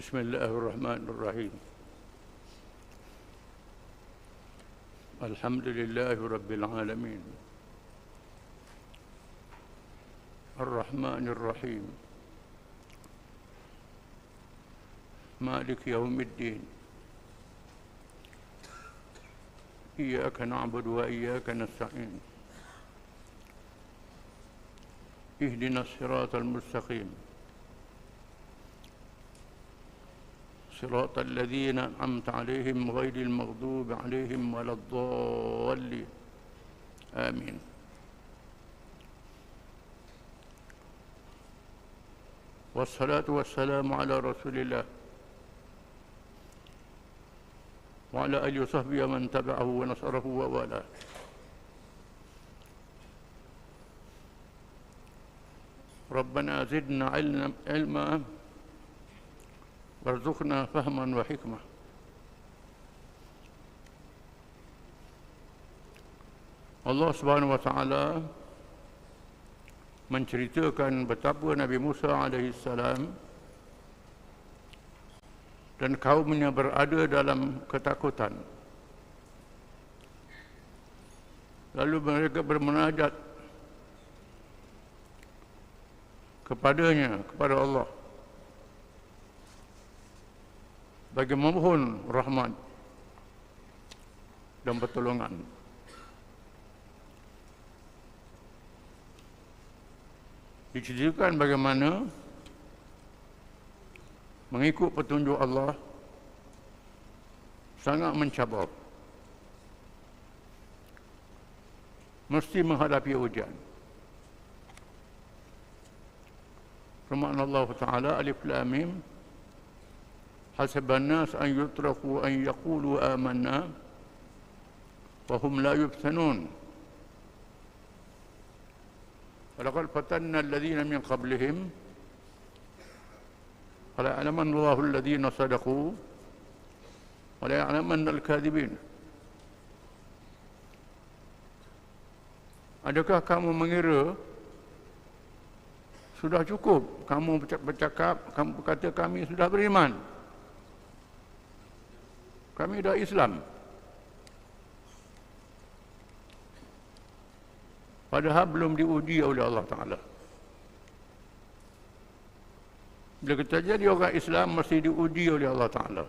بسم الله الرحمن الرحيم. الحمد لله رب العالمين الرحمن الرحيم مالك يوم الدين إياك نعبد وإياك نستعين اهدنا الصراط المستقيم صراط الذين أنعمت عليهم غير المغضوب عليهم ولا الضالين آمين. والصلاة والسلام على رسول الله وعلى آله وصحبه ومن تبعه ونصره ووالاه. ربنا زدنا علما وارزقنا فهما وحكمة. Allah Subhanahu wa taala menceritakan betapa Nabi Musa alaihi salam dan kaumnya berada dalam ketakutan. Lalu mereka bermunajat kepadanya, kepada Allah, bagi memohon rahmat dan pertolongan. Diceritakan bagaimana mengikut petunjuk Allah sangat mencabar, mesti menghadapi ujian. Firman Allah Ta'ala, Alif Lam Mim, Hasiban nas an yutraku an yaqulu amanna wa hum la yuftanun. Walaqad fatanna alladhina min qablihim fala ya'lamanna Allahu alladhina sadaqu wa la ya'lamanna al-kadhibin. Adakah kamu mengira sudah cukup kamu bercakap, kamu berkata kami sudah beriman, kami dah Islam, padahal belum diuji oleh Allah Ta'ala. Bila kita jadi orang Islam, mesti diuji oleh Allah Ta'ala,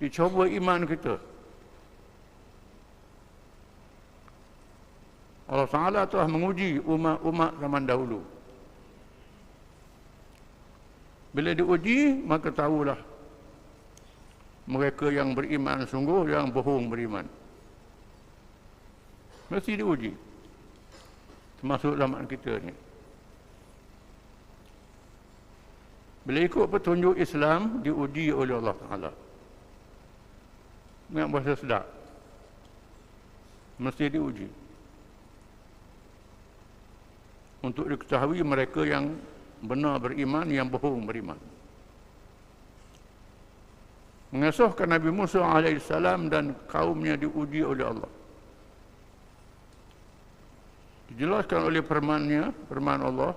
dicoba iman kita. Allah Ta'ala telah menguji umat-umat zaman dahulu. Bila diuji, maka tahulah mereka yang beriman sungguh, yang bohong beriman. Mesti diuji, termasuk zaman kita ni. Bila ikut petunjuk Islam, diuji oleh Allah Ta'ala. Ingat bahasa sedap, mesti diuji, untuk diketahui mereka yang benar beriman, yang bohong beriman. Mengesahkan Nabi Musa AS dan kaumnya diuji oleh Allah. Dijelaskan oleh firman Allah,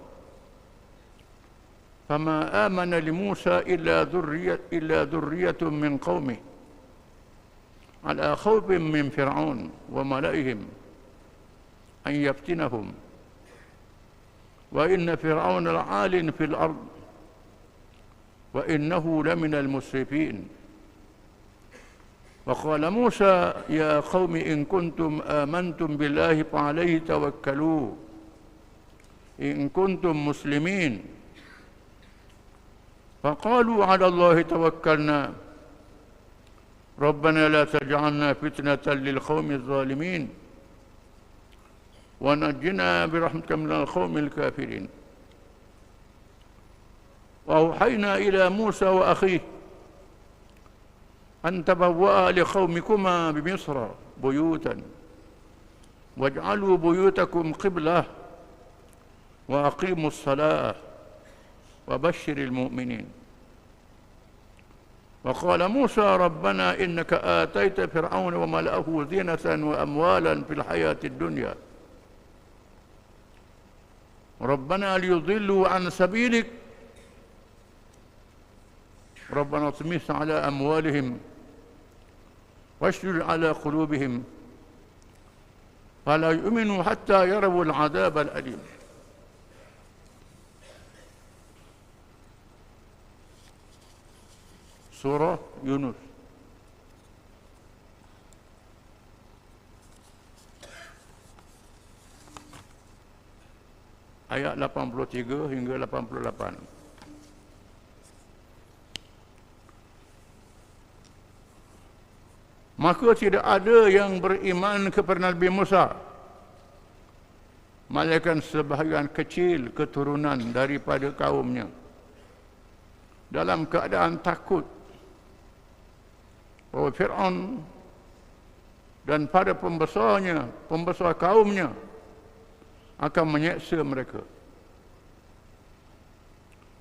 "Fama amana li Musa illa dhurriyyatun min qaumih ala khawfin min Fir'aun wa malaihim an yaftinahum wa inna Fir'auna la'alin fil ard wa innahu laminal musrifin. وقال موسى يا قوم إن كنتم آمنتم بالله فعليه توكلوا إن كنتم مسلمين فقالوا على الله توكلنا ربنا لا تجعلنا فتنة للقوم الظالمين ونجنا برحمتك من القوم الكافرين وأوحينا إلى موسى وأخيه أن تبوأ لقومكما بمصر بيوتا واجعلوا بيوتكم قبلة وأقيموا الصلاة وبشر المؤمنين وقال موسى ربنا إنك آتيت فرعون وملأه زينة وأموالا في الحياة الدنيا ربنا ليضلوا عن سبيلك Rabbana tmis ala amwalihim washdud ala qulubihim fala yu'minu hatta yarawu al-'adab al-alim. Surah Yunus. Ayat 83 hingga 88. Maka tidak ada yang beriman kepada Nabi Musa melainkan sebahagian kecil keturunan daripada kaumnya dalam keadaan takut bahawa Fir'aun dan para pembesarnya, pembesar kaumnya akan menyeksa mereka.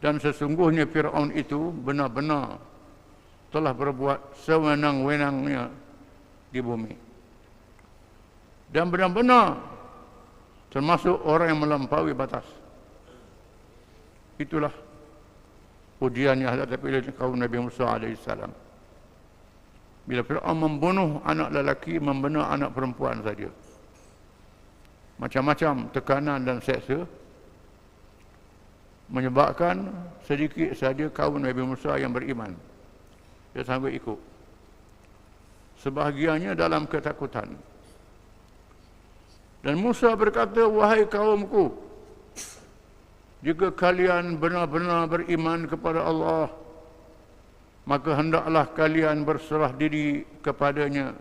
Dan sesungguhnya Fir'aun itu benar-benar telah berbuat sewenang-wenangnya di bumi. Dan benar-benar termasuk orang yang melampaui batas. Itulah ujian yang dihadapi kaum Nabi Musa alaihissalam. Bila Fir'aun membunuh anak lelaki, membunuh anak perempuan saja. Macam-macam tekanan dan seksa menyebabkan sedikit saja kaum Nabi Musa yang beriman. Dia sanggup ikut. Sebahagiannya dalam ketakutan. Dan Musa berkata, wahai kaumku, jika kalian benar-benar beriman kepada Allah, maka hendaklah kalian berserah diri kepadanya.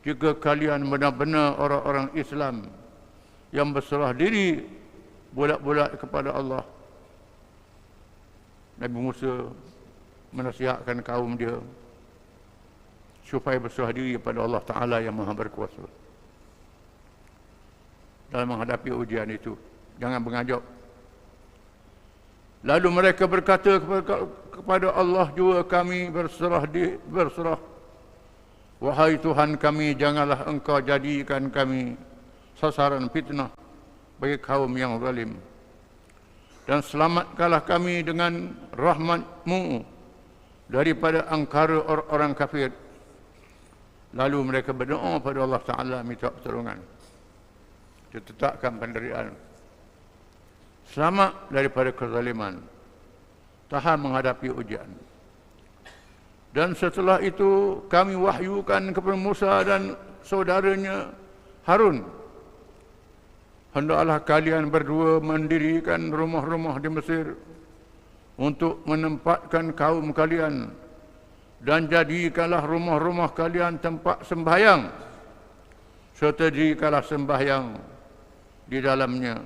Jika kalian benar-benar orang-orang Islam yang berserah diri bulat-bulat kepada Allah. Nabi Musa menasihatkan kaum dia supaya berserah diri kepada Allah Ta'ala yang Maha Berkuasa dalam menghadapi ujian itu. Jangan mengajak. Lalu mereka berkata kepada Allah juga, kami berserah. Wahai Tuhan kami, janganlah Engkau jadikan kami sasaran fitnah bagi kaum yang zalim. Dan selamatkanlah kami dengan rahmat-Mu daripada angkara orang kafir. Lalu mereka berdoa pada Allah Ta'ala minta pertolongan. Ditetapkan penderian. Selamat daripada kezaliman. Tahan menghadapi ujian. Dan setelah itu kami wahyukan kepada Musa dan saudaranya Harun. Hendaklah kalian berdua mendirikan rumah-rumah di Mesir untuk menempatkan kaum kalian, dan jadikanlah rumah-rumah kalian tempat sembahyang, serta dirikanlah sembahyang di dalamnya,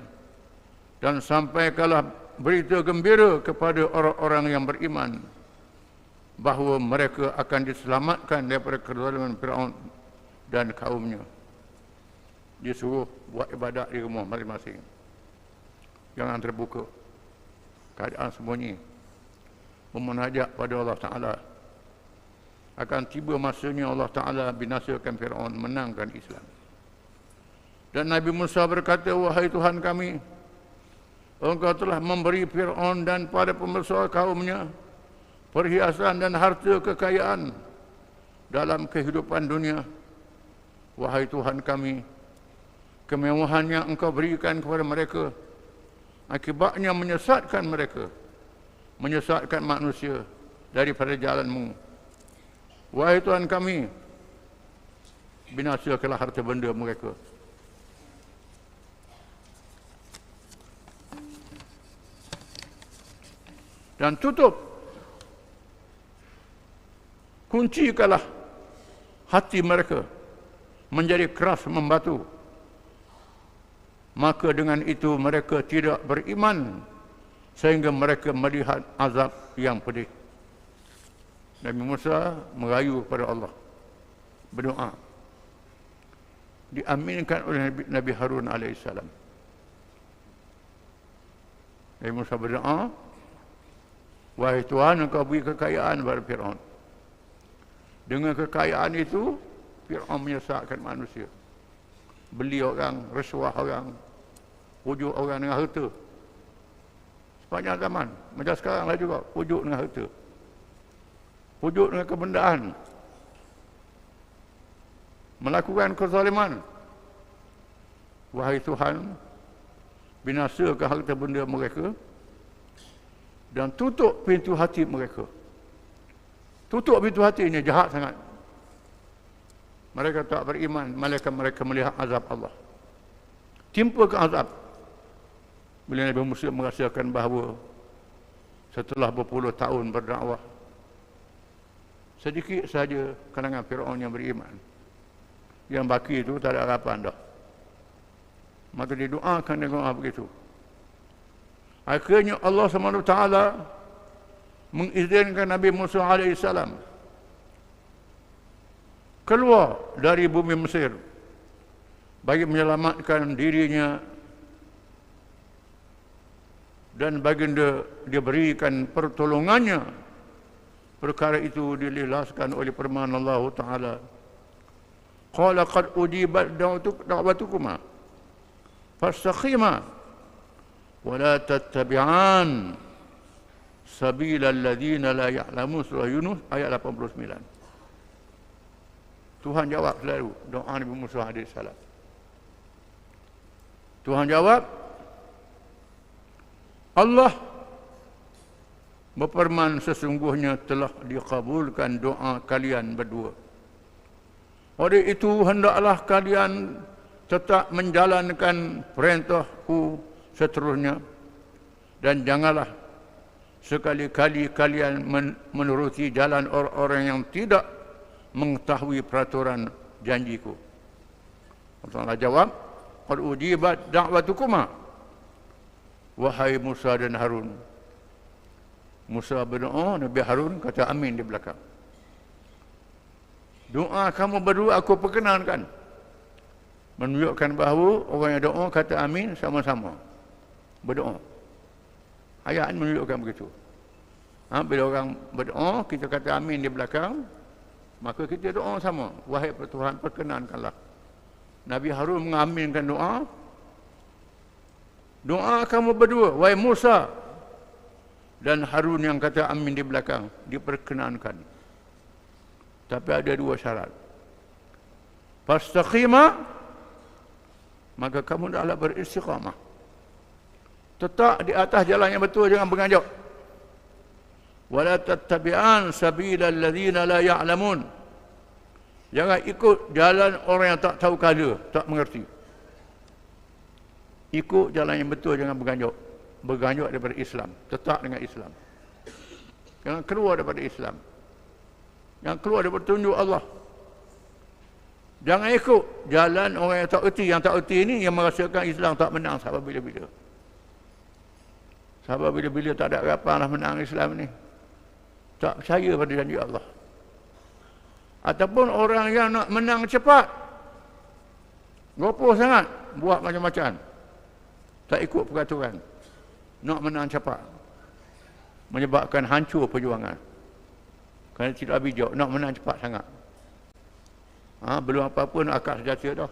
dan sampaikanlah berita gembira kepada orang-orang yang beriman bahawa mereka akan diselamatkan daripada kezaliman Fir'aun dan kaumnya. Disuruh buat ibadat di rumah masing-masing. Jangan terbuka. Keadaan sembunyi. Memunajat pada Allah Ta'ala. Akan tiba masanya Allah Ta'ala binasakan Fir'aun, menangkan Islam. Dan Nabi Musa berkata, wahai Tuhan kami, Engkau telah memberi Fir'aun dan pada pembesar kaumnya perhiasan dan harta kekayaan dalam kehidupan dunia. Wahai Tuhan kami, kemewahan yang Engkau berikan kepada mereka akibatnya menyesatkan mereka, menyesatkan manusia daripada jalan-Mu. Wahai Tuhan kami, binasakanlah harta benda mereka. Dan tutup, kuncikanlah hati mereka menjadi keras membatu. Maka dengan itu mereka tidak beriman sehingga mereka melihat azab yang pedih. Nabi Musa merayu kepada Allah, berdoa, diaminkan oleh Nabi Harun alaihissalam. Nabi Musa berdoa, wahai Tuhan, Engkau beri kekayaan kepada Fir'aun. Dengan kekayaan itu, Fir'aun menyesatkan manusia. Beli orang, rasuah orang, pujuk orang dengan harta. Sepanjang zaman, macam sekarang lah juga, pujuk dengan harta. Wujud dengan kebendaan. Melakukan kezaliman. Wahai Tuhan, binasakan harta benda mereka dan tutup pintu hati mereka. Tutup pintu hati ini jahat sangat. Mereka tak beriman, malaikat mereka melihat azab Allah. Timpa ke azab. Bila Nabi Musa merasakan bahawa setelah berpuluh tahun berdakwah, sedikit saja kalangan Firaun yang beriman. Yang baki itu tak ada harapan dah. Maka didoakan dengan doa begitu. Akhirnya Allah SWT mengizinkan Nabi Musa AS keluar dari bumi Mesir bagi menyelamatkan dirinya dan baginda diberikan pertolongannya. Perkara itu dijelaskan oleh firman Allah Ta'ala. Qala qad ujibat da'watukuma fastaqima wa la tattabi'an sabila alladhina la ya'lamun. Surah Yunus ayat 89. Tuhan jawab selalu doa Nabi Musa AS. Tuhan jawab, Allah berfirman, sesungguhnya telah dikabulkan doa kalian berdua. Oleh itu hendaklah kalian tetap menjalankan perintahku seterusnya dan janganlah sekali-kali kalian menuruti jalan orang-orang yang tidak mengetahui peraturan janjiku. Allah jawab, qad ujibat da'watukuma, wahai Musa dan Harun. Musa berdoa, Nabi Harun kata amin di belakang. Doa kamu berdua aku perkenankan. Menunjukkan bahawa orang yang doa kata amin sama-sama berdoa. Ayat menunjukkan begitu. Bila orang berdoa, kita kata amin di belakang, maka kita doa sama. Wahai Tuhan, perkenankanlah. Nabi Harun mengaminkan doa. Doa kamu berdua, wahai Musa dan Harun yang kata amin di belakang, diperkenankan. Tapi ada dua syarat. Fastaqima, maka kamu hendaklah beristiqamah. Tetap di atas jalan yang betul, jangan berganjak. Wala tattabi'an sabila alladhina la ya'lamun. Jangan ikut jalan orang yang tak tahu kala, tak mengerti. Ikut jalan yang betul, jangan berganjak. Berganjak daripada Islam, tetap dengan Islam. Jangan keluar daripada Islam. Jangan keluar daripada petunjuk Allah. Jangan ikut jalan orang yang tak erti. Yang tak erti ini yang merasakan Islam tak menang sampai bila-bila. Sampai bila-bila tak ada harapan lah menang Islam ni. Tak percaya pada janji Allah. Ataupun orang yang nak menang cepat, gopoh sangat, buat macam-macam, tak ikut peraturan, nak menang cepat, menyebabkan hancur perjuangan. Kerana tidak bijak, nak menang cepat sangat. Belum apa-apa nak akad senjata dah,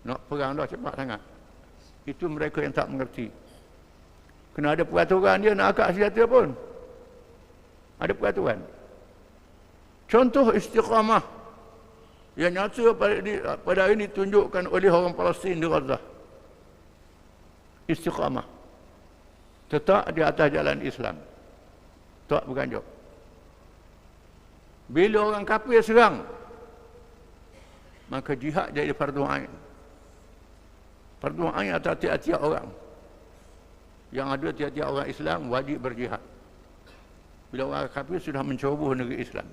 nak perang dah cepat sangat. Itu mereka yang tak mengerti. Kena ada peraturan dia nak akad senjata pun. Ada peraturan. Contoh istiqamah yang nyata pada hari ini ditunjukkan oleh orang Palestin di Gaza. Istiqamah. Tetap di atas jalan Islam. Tak berganjak. Bila orang kafir serang, maka jihad jadi fardu ain. Fardu ain atas tiap-tiap orang. Yang ada tiap-tiap orang Islam wajib berjihad. Bila orang kafir sudah menceroboh negeri Islam.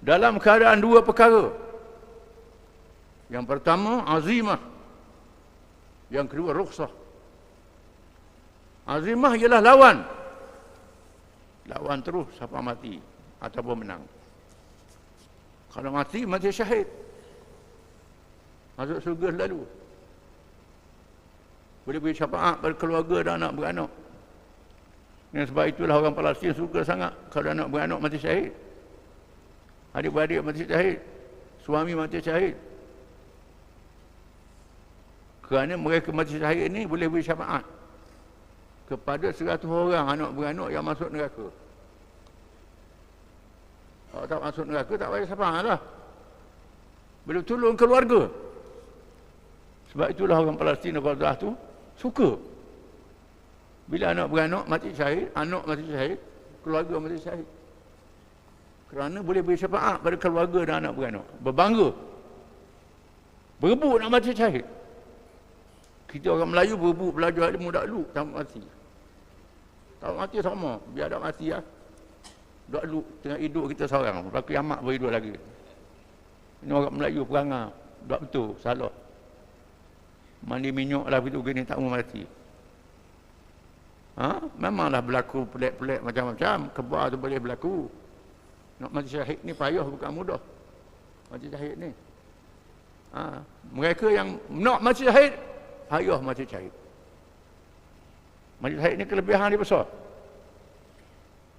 Dalam keadaan dua perkara. Yang pertama, azimah. Yang kedua, rukhsah. Azimah ialah lawan. Lawan terus sampai mati ataupun menang. Kalau mati, mati syahid. Masuk surga selalu. Boleh beri syafaat pada keluarga dan anak beranak. Dan sebab itulah orang Palestin suka sangat kalau anak beranak mati syahid. Adik-beradik mati syahid. Suami mati syahid. Kerana mereka mati syahid ini boleh beri syafaat kepada 100 orang anak beranak yang masuk neraka. Kalau tak masuk neraka, tak payah syafaat lah. Boleh tolong keluarga. Sebab itulah orang Palestin Gaza tu suka. Bila anak beranak mati syahid, anak mati syahid, keluarga mati syahid. Kerana boleh beri syafaat pada keluarga dan anak beranak. Berbangga. Berebut nak mati syahid. Kita orang Melayu berebut belajar ilmu dakluk tak mati. Tak mati sama, biar tak mati lah. Dakluk tengah hidup kita seorang, berlaku kiamat berhidup lagi. Ini orang Melayu perangai, tak betul, salah. Mandi minyak lah begitu gini tak mau mati. Ha? Memanglah berlaku pelik-pelik macam-macam, kebar tu boleh berlaku. Nak mati syahid ni payah bukan mudah. Mati syahid ni. Ha? Mereka yang nak mati syahid, payah mati syahid. Mati syahid ni kelebihan dia besar.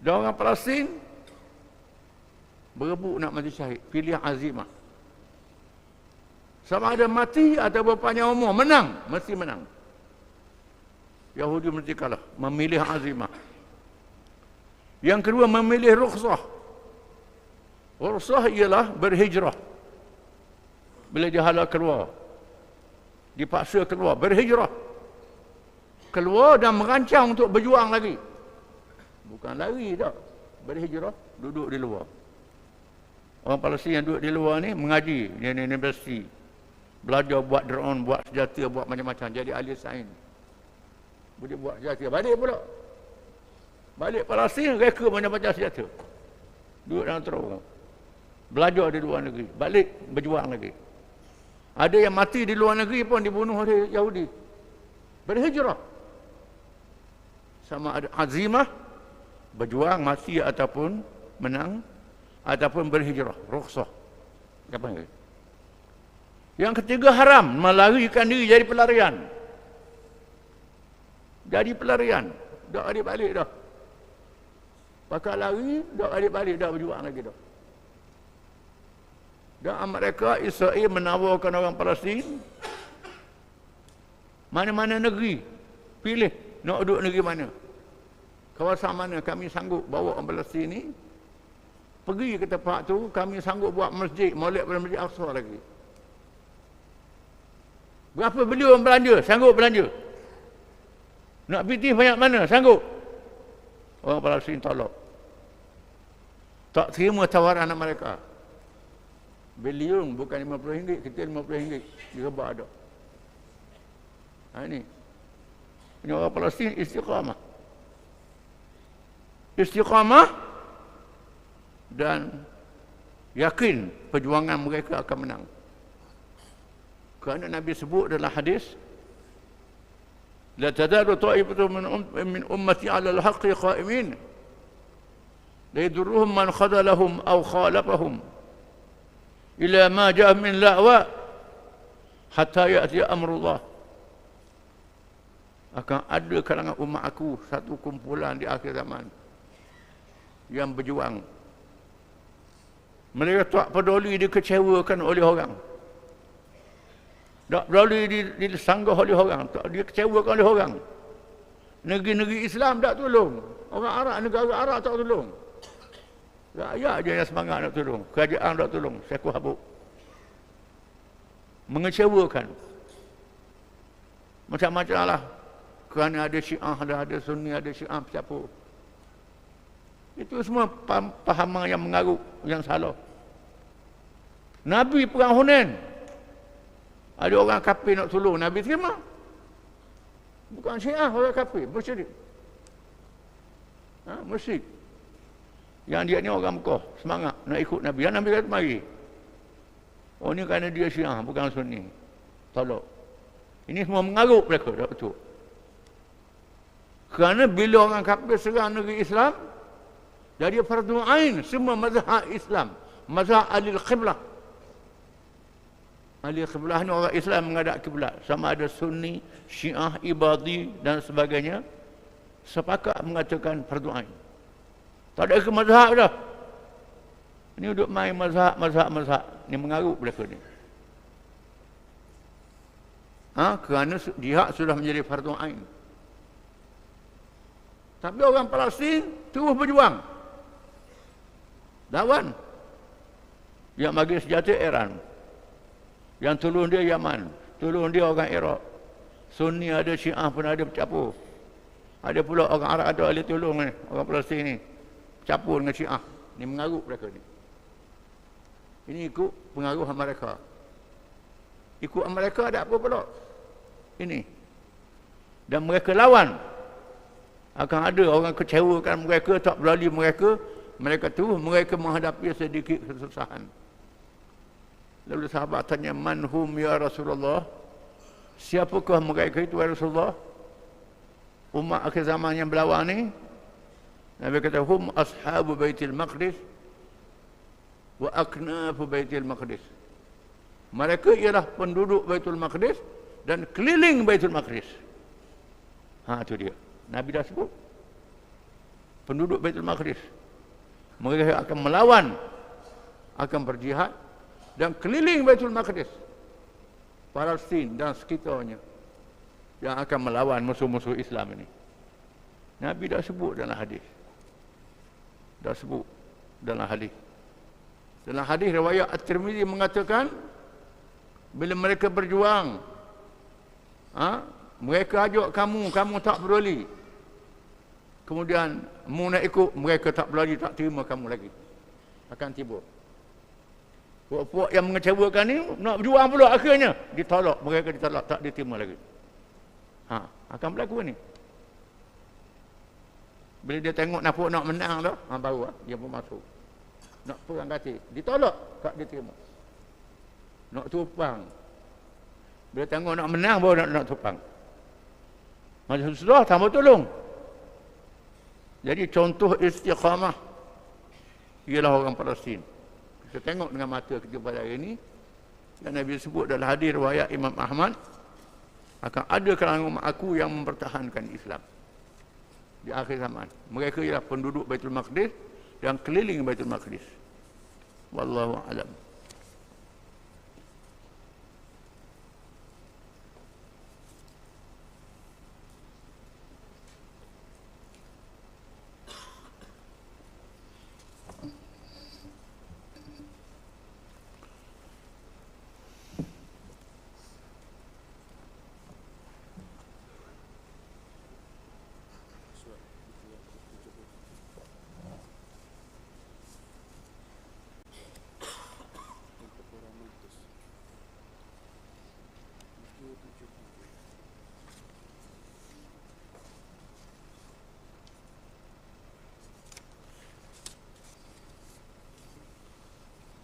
Dan orang Palestin berebut nak mati syahid, pilih azimah. Sama ada mati atau berpanjang umur, menang, mesti menang. Yahudi mesti kalah, memilih azimah. Yang kedua memilih rukhsah. Rukhsah ialah berhijrah. Bila dia halal keluar, dipaksa keluar, berhijrah. Keluar dan merancang untuk berjuang lagi. Bukan lari tak, berhijrah, duduk di luar. Orang Palestin yang duduk di luar ni mengaji di universiti, belajar buat drone, buat senjata, buat macam-macam, jadi ahli sains. Boleh buat senjata, balik pula. Balik Palestin, reka macam-macam senjata. Duduk dalam terowong. Belajar di luar negeri, balik berjuang lagi. Ada yang mati di luar negeri pun dibunuh oleh Yahudi. Berhijrah. Sama ada azimah, berjuang, mati ataupun menang, ataupun berhijrah, rukhsah. Apa ini? Yang ketiga haram, melarikan diri jadi pelarian. Jadi pelarian, dah adik balik dah. Pakai lari, dah adik balik dah berjuang lagi dah. Dan Amerika, Israel menawarkan orang Palestin mana-mana negeri, pilih nak duduk negeri mana. Kawasan mana kami sanggup bawa orang Palestin ni pergi ke tempat tu, kami sanggup buat masjid, molek pada Masjid Aqsa lagi. Berapa beli orang belanja? Sanggup belanja. Nak pitih banyak mana? Sanggup. Orang Palestin tolak. Tak terima tawaran mereka. Bilion bukan RM50, kita RM50. Direbak ada. Ha, ini. Ini orang Palestin istiqamah. Istiqamah dan yakin perjuangan mereka akan menang. Kerana Nabi sebut dalam hadis, la tadaru ta'ifatu min ummati 'ala al-haqqi qa'imin la yadurruhum man khadalahum aw khalafahum ila ma ja'a min la'wa hatta ya'ti amrullah. Akan ada kalangan umat aku satu kumpulan di akhir zaman yang berjuang. Mereka tak peduli dikecewakan oleh orang. Tak peduli disanggah oleh orang, tak dikecewakan oleh orang. Negeri-negeri Islam tak tolong. Orang Arab, negara Arab tak tolong. Rakyat je yang semangat nak tolong. Kerajaan tak tolong. Syekh habuk. Mengecewakan. Macam-macam lah. Kerana ada Syiah, ada Sunni, ada Syiah, siapa. Itu semua pahaman yang mengarut, yang salah. Nabi perang Hunain. Ada orang kafir nak tolong, Nabi terima. Bukan Syiah, orang kafir, musyrik. Ha, musyrik. Yang dia ni orang Mekah, semangat nak ikut Nabi. Yang Nabi kata mari. Oh ni kerana dia Syiah, bukan Sunni. Tolak. Ini semua mengarut mereka, tak betul. Kerana bila orang kafir serang negeri Islam, jadi fardu ain semua mazhab Islam, mazhab ahli qiblah. Ahli qiblah ni orang Islam menghadap kiblat, sama ada Sunni, Syiah, Ibadi dan sebagainya, sepakat mengatakan fardu ain. Tak ada ke mazhab dah. Ini duduk main mazhab. Ni mengarut mereka ni. Ha, kerana jihad sudah menjadi fardu ain. Tapi orang Palestin terus berjuang. Lawan. Yang bagi senjata Iran. Yang tolong dia Yaman. Tolong dia orang Iraq. Sunni ada, Syiah pun ada bercampur. Ada pula orang Arab ada ahli tolong ni. Orang Palestin ni. Bercampur dengan Syiah. Ni mengaruh mereka ni. Ini ikut pengaruh Amerika. Ikut Amerika ada apa pula? Ini. Dan mereka lawan. Akan ada orang kecewakan mereka, tak berlali mereka. Mereka tu, mereka menghadapi sedikit kesusahan. Lalu sahabat tanya, man hum ya Rasulullah? Siapakah mereka itu ya Rasulullah? Umat akhir zaman yang berlawan ni. Nabi kata, hum ashabu baitil maqdis wa aknafu baitil maqdis. Mereka ialah penduduk Baitul Maqdis dan keliling Baitul Maqdis. Itu dia. Nabi dah sebut. Penduduk Baitul Maqdis. Mereka akan melawan, akan berjihad dan keliling Baitul Maqdis. Palestin dan sekitarnya yang akan melawan musuh-musuh Islam ini. Nabi dah sebut dalam hadis. Dah sebut dalam hadis. Dalam hadis riwayat At-Tirmizi mengatakan, bila mereka berjuang, mereka ajak kamu, kamu tak beroli. Kemudian mu nak ikut, mereka tak berani, tak terima kamu lagi. Akan tiba. Puak-puak yang mengecewakan ni nak berjuang pula akhirnya ditolak, mereka ditolak, tak diterima lagi. Akan berlaku ni. Bila dia tengok nampak nak menang dah, baru dia pun masuk. Nak perang kata, ditolak, tak diterima. Nak tupang. Bila tengok nak menang baru nak tupang. Macam sudah tambah tolong. Jadi contoh istiqamah ialah orang Palestin. Kita tengok dengan mata kita pada hari ini. Dan Nabi sebut dalam hadis riwayat Imam Ahmad, akan ada kalangan umat aku yang mempertahankan Islam di akhir zaman. Mereka ialah penduduk Baitul Maqdis yang keliling Baitul Maqdis. Wallahu a'lam.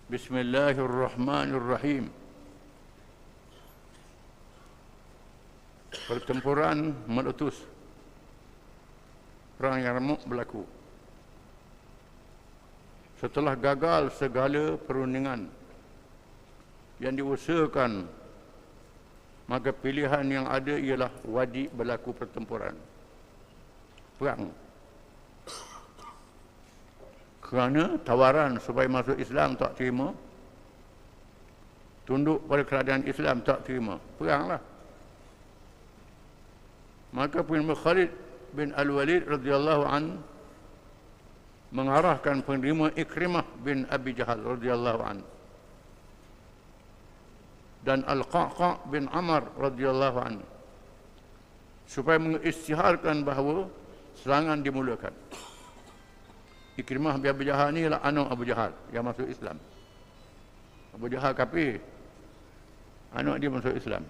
Bismillahirrahmanirrahim. Pertempuran meletus. Perang yang remuk berlaku. Setelah gagal segala perundingan yang diusahakan, maka pilihan yang ada ialah wajib berlaku pertempuran. Perang. Kerana tawaran supaya masuk Islam tak terima, tunduk pada kerajaan Islam tak terima, peranglah. Maka Khalid bin Al-Walid radhiyallahu an mengarahkan penerima Ikrimah bin Abi Jahal radhiyallahu an dan Al-Qa'qa' bin Amr radhiyallahu an supaya mengisytiharkan bahawa serangan dimulakan. Ikrimah bin Abu Jahal ni ialah anak Abu Jahal yang masuk Islam. Abu Jahal kafir. Anak dia masuk Islam.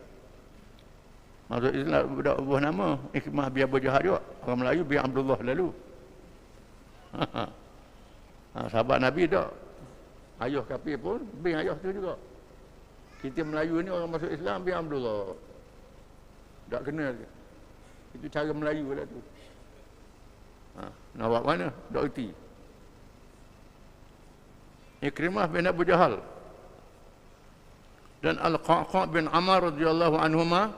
Masuk Islam buah nama Ikrimah bin Abu Jahal juga. Orang Melayu bin Abdullah lalu. Sahabat Nabi tak. Ayah kafir pun bin ayah tu juga. Kita Melayu ni orang masuk Islam bin Abdullah. Tak kena. Itu cara Melayu lah tu. Nak buat mana? Tak erti. Ikrimah bin Abu Jahal dan Al-Qa'qa' bin Amr radhiyallahu anhuma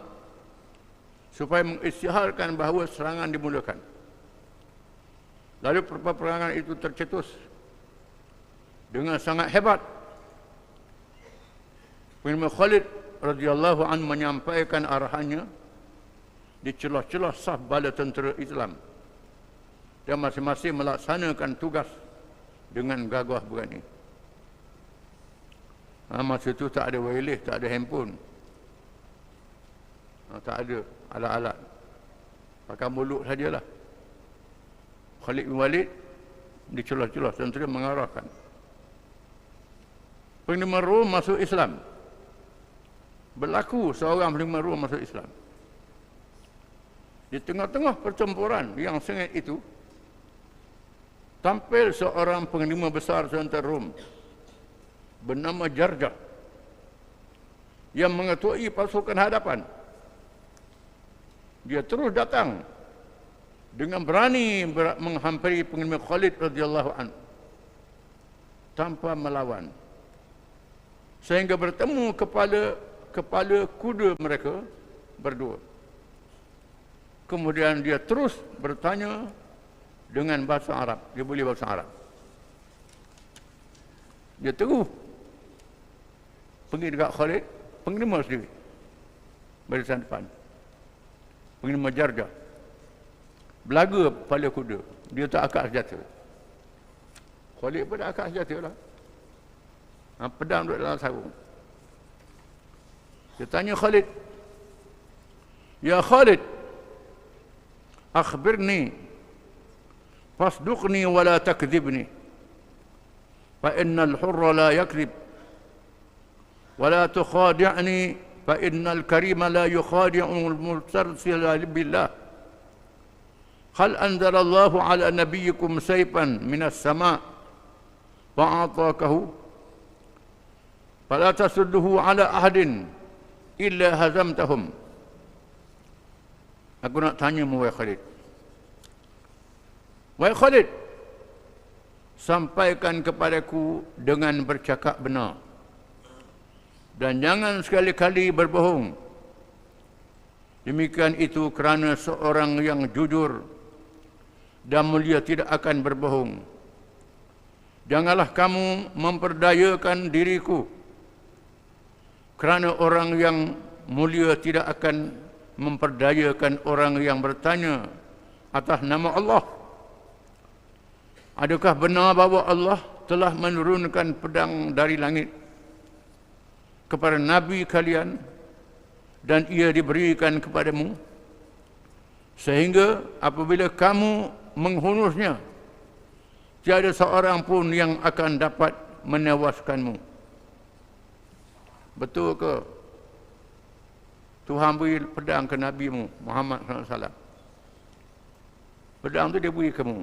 supaya mengisytiharkan bahawa serangan dimulakan. Lalu peperangan itu tercetus dengan sangat hebat. Khalid radhiyallahu anhu menyampaikan arahannya di celah-celah saf bala tentera Islam dan masing-masing melaksanakan tugas dengan gagah berani. Masa itu tak ada wireless, tak ada handphone, tak ada alat-alat, pakai mulut sajalah. Khalid bin Walid dicelah-celah, tentera mengarahkan. Panglima Rom masuk Islam. Berlaku seorang panglima Rom masuk Islam. Di tengah-tengah pertempuran yang sengit itu, tampil seorang panglima besar tentera Rom bernama Jarjah yang mengetuai pasukan hadapan. Dia terus datang dengan berani menghampiri panglima Khalid radhiyallahu anhu tanpa melawan, sehingga bertemu kepala kuda mereka berdua. Kemudian dia terus bertanya dengan bahasa Arab. Dia boleh bahasa Arab. Dia terus pergi dekat Khalid, panglima sendiri, barisan depan. Panglima Jarjah belaga kepala kuda. Dia tak akak senjata. Khalid pun tak akak senjata lah. Pedang duduk dalam sarung. Dia tanya Khalid, "Ya Khalid, akhbirni fasduqni wa la takdzibni fa innal hurra la yakdzib wa la tukhadi'ni fa innal karima la yukhadi'ul mustarsila billah. Hal anzalallahu ala nabiyyikum sayfan minas sama' fa'atakahu fala tasudduhu ala ahadin illa hazamtahum." Aku nak tanya wahai Khalid. Wahai Khalid, sampaikan kepadaku dengan bercakap benar. Dan jangan sekali-kali berbohong. Demikian itu kerana seorang yang jujur dan mulia tidak akan berbohong. Janganlah kamu memperdayakan diriku, kerana orang yang mulia tidak akan memperdayakan orang yang bertanya atas nama Allah. Adakah benar bahawa Allah telah menurunkan pedang dari langit kepada Nabi kalian dan ia diberikan kepadamu, sehingga apabila kamu menghunusnya, tiada seorang pun yang akan dapat menewaskanmu? Betul ke Tuhan beri pedang ke Nabi-Mu Muhammad SAW? Pedang tu dia beri kamu.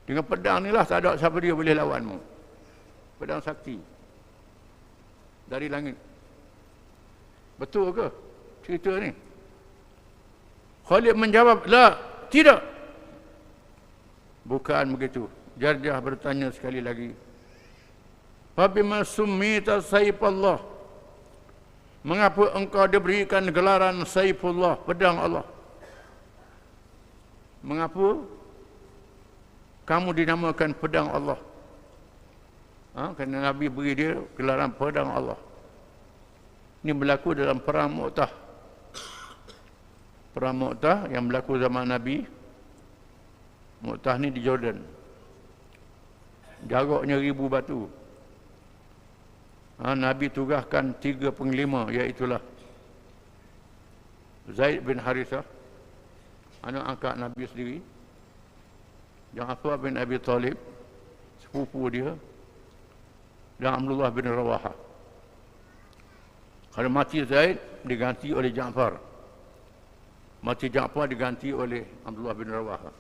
Dengan pedang ni lah tak ada siapa dia boleh lawanmu. Pedang sakti dari langit. Betul ke cerita ni? Khalid menjawab, "La, tidak." Bukan begitu. Jarjah bertanya sekali lagi, "Fabima summita Saifullah?" Mengapa engkau diberikan gelaran Saifullah, pedang Allah? Mengapa kamu dinamakan pedang Allah? Kerana Nabi beri dia gelaran pedang Allah. Ini berlaku dalam perang Mu'tah. Perang Mu'tah yang berlaku zaman Nabi. Mu'tah ni di Jordan. Jaraknya 1000 batu. Nabi tugaskan 3 panglima, iaitulah Zaid bin Harithah, anak angkat Nabi sendiri, Ja'far bin Abi Talib, sepupu dia, dan Abdullah bin Rawaha. Kalau mati Zaid, diganti oleh Ja'far. Mati Ja'far diganti oleh Abdullah bin Rawaha.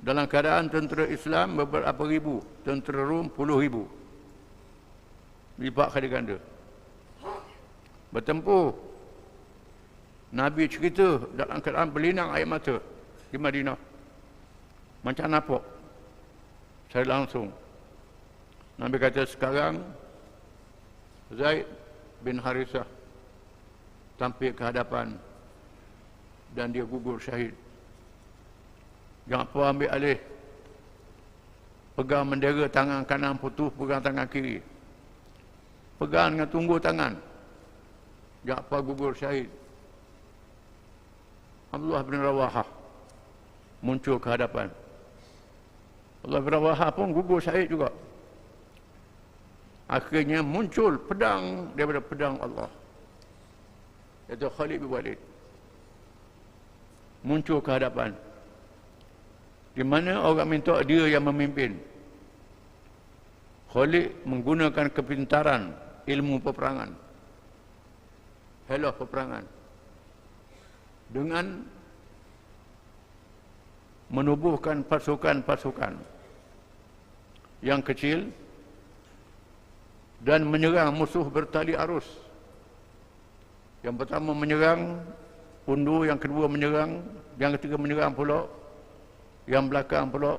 Dalam keadaan tentera Islam beberapa ribu, tentera Rom puluh ribu. Lipat kali ganda. Bertempur. Nabi cerita dalam keadaan berlinang air mata di Madinah. Macam nampak. Saya langsung. Nabi kata, sekarang Zaid bin Harithah tampil ke hadapan dan dia gugur syahid. Ja'far ambil alih, pegang bendera, tangan kanan putus, pegang tangan kiri, pegang dengan tunggu tangan. Ja'far gugur syahid. Abdullah bin Rawaha muncul ke hadapan. Allah bin Rawahah pun gugur syahid juga. Akhirnya muncul pedang daripada pedang Allah, iaitu Khalid bin Walid, muncul ke hadapan, di mana orang minta dia yang memimpin. Khalid menggunakan kepintaran ilmu peperangan, helah peperangan, dengan menubuhkan pasukan-pasukan yang kecil dan menyerang musuh bertali arus. Yang pertama menyerang undur, yang kedua menyerang, yang ketiga menyerang pula, yang belakang pula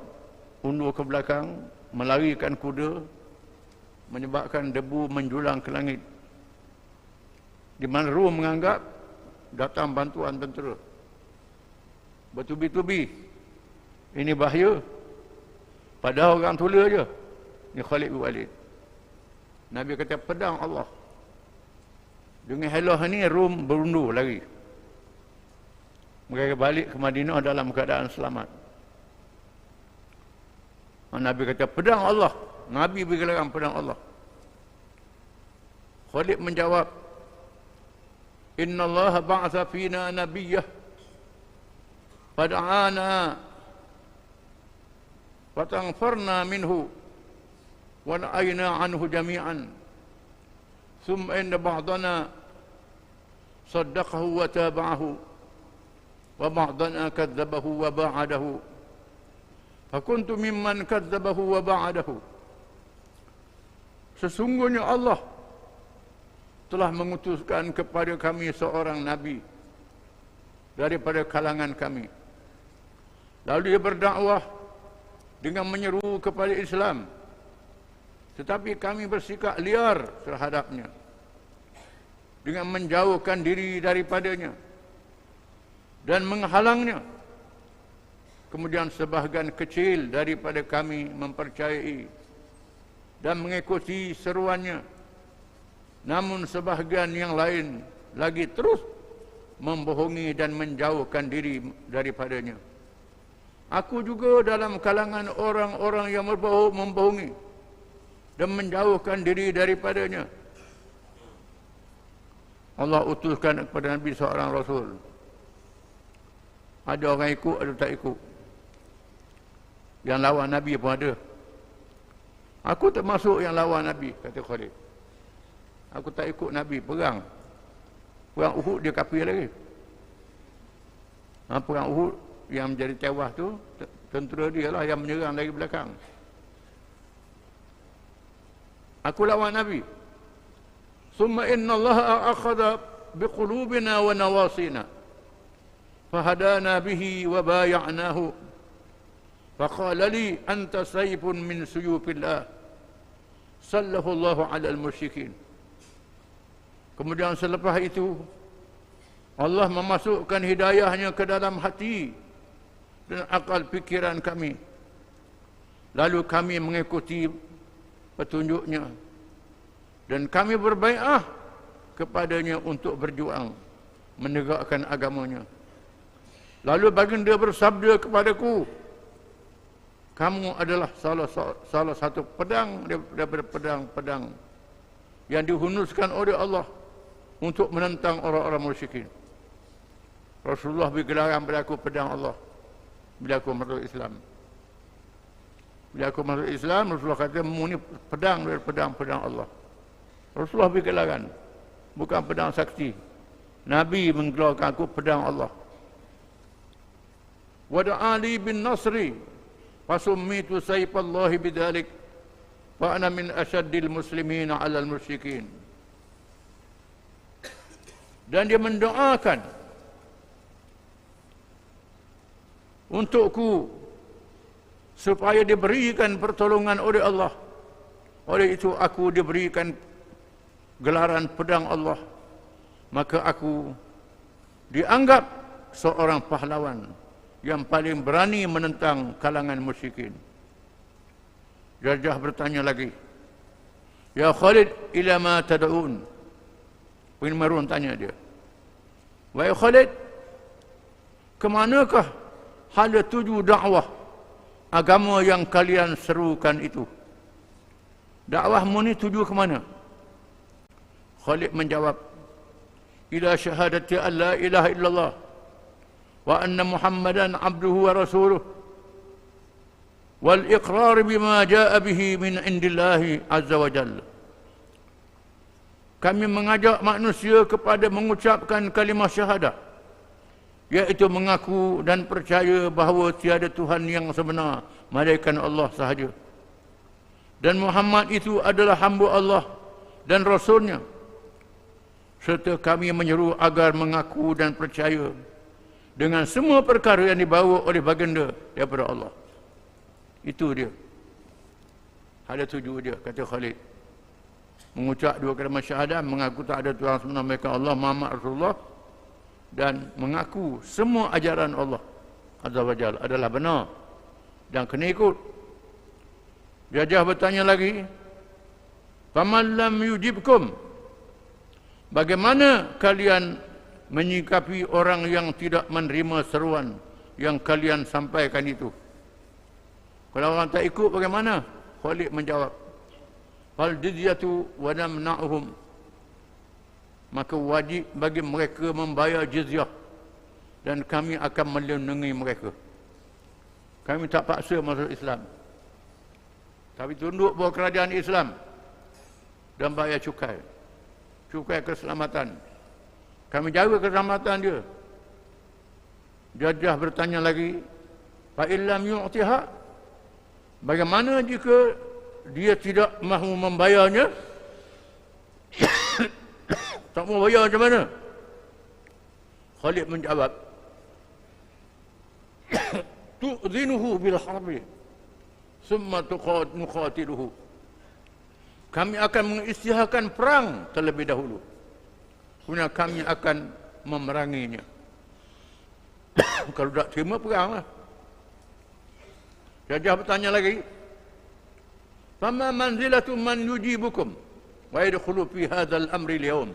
undur ke belakang, melarikan kuda, menyebabkan debu menjulang ke langit, di mana Rom menganggap datang bantuan tentera. Bertubi-tubi, ini bahaya, padahal orang tula je. Ini Khalid bin Walid. Nabi kata pedang Allah. Dengan helah ni Rom berundur lari. Mereka balik ke Madinah dalam keadaan selamat. Nabi kata pedang Allah. Nabi bergelarang pedang Allah. Khalid menjawab, Inna Allah ba'atha fina nabiyyah fad'ana watangfarna minhu wa na'ayna anhu jami'an thumma inna ba'dana saddaqahu wa taba'ahu wa ba'dana kadzabahu wa ba'adahu fakuntu mimman kadzabahu wa ba'adahu. Sesungguhnya Allah telah mengutuskan kepada kami seorang Nabi daripada kalangan kami. Lalu dia berdakwah dengan menyeru kepada Islam, tetapi kami bersikap liar terhadapnya dengan menjauhkan diri daripadanya dan menghalangnya. Kemudian sebahagian kecil daripada kami mempercayai dan mengikuti seruannya, namun sebahagian yang lain lagi terus membohongi dan menjauhkan diri daripadanya. Aku juga dalam kalangan orang-orang yang membohongi dan menjauhkan diri daripadanya. Allah utuskan kepada Nabi seorang Rasul. Ada orang ikut, ada tak ikut. Yang lawan Nabi pun ada. Aku termasuk yang lawan Nabi, kata Khalid. Aku tak ikut Nabi perang. Perang Uhud dia kafir lagi. Perang Uhud yang menjadi tewas tu, tentera dia lah yang menyerang dari belakang. Aku lawan Nabi. Summa inna Allah akhadha biqulubina wa nawasina fahadana bihi wa baya'nahu faqala li anta sayfun min suyufillah sallahu Allah ala al-musyrikin. Kemudian selepas itu Allah memasukkan hidayahnya ke dalam hati dan akal fikiran kami. Lalu kami mengikuti petunjuknya dan kami berbai'ah kepadanya untuk berjuang menegakkan agamanya. Lalu baginda bersabda kepadaku, kamu adalah salah satu pedang daripada pedang-pedang yang dihunuskan oleh Allah untuk menentang orang-orang musyrikin. Rasulullah bergelarang berlaku pedang Allah bila aku masuk Islam. Bila aku masuk Islam, Rasulullah kata ini pedang dari pedang-pedang Allah. Rasulullah bergelarang, bukan pedang sakti. Nabi menggelarkan aku pedang Allah. Wada'ali bin Nasri fasummitu sayfallahi bidzalik fa ana min asyaddil muslimin 'alal musyrikin. Dan dia mendoakan untukku supaya diberikan pertolongan oleh Allah. Oleh itu aku diberikan gelaran pedang Allah, maka aku dianggap seorang pahlawan yang paling berani menentang kalangan musyrikin. Jajah bertanya lagi, Ya Khalid, ila ma tad'un? Bin Marun tanya dia, wahai Khalid, kemanakah hala tuju dakwah agama yang kalian serukan itu? Dakwahmu ni tuju ke mana? Khalid menjawab, ila syahadati an la ilaha illallah wa anna Muhammadan abduhu wa rasuluh wal iqrar bima jaa bihi min indillahi azza wa jalla. Kami mengajak manusia kepada mengucapkan kalimah syahadah, iaitu mengaku dan percaya bahawa tiada Tuhan yang sebenar melainkan Allah sahaja, dan Muhammad itu adalah hamba Allah dan Rasulnya, serta kami menyeru agar mengaku dan percaya dengan semua perkara yang dibawa oleh baginda daripada Allah. Itu dia. Ada tuju dia, kata Khalid. Mengucap dua kalimah syahadah, mengaku tak ada Tuhan sebenar melainkan Allah, Muhammad Rasulullah, dan mengaku semua ajaran Allah Azza wa Jalla adalah benar dan kena ikut. Jajah bertanya lagi, faman lam yujibkum, bagaimana kalian menyikapi orang yang tidak menerima seruan yang kalian sampaikan itu? Kalau orang tak ikut bagaimana? Khalid menjawab, fal jizyatu wa namna'uhum, maka wajib bagi mereka membayar jizyah dan kami akan melindungi mereka. Kami tak paksa masuk Islam, tapi tunduk bawah kerajaan Islam dan bayar cukai. Cukai keselamatan. Kami jaga keselamatan dia. Jajah bertanya lagi, fa illam yu'tiha, bagaimana jika dia tidak mahu membayarnya? Tak mau bayar macam mana? Khalid menjawab, tu'zinuhu bil harbi summa nuqatiluhu, kami akan mengisytiharkan perang terlebih dahulu, kemudian kami akan memeranginya. Kalau tak terima, peranglah. Jajah bertanya lagi, fama manzilatu man yujibukum wa yadkhulu fi hadzal amri al-yawm.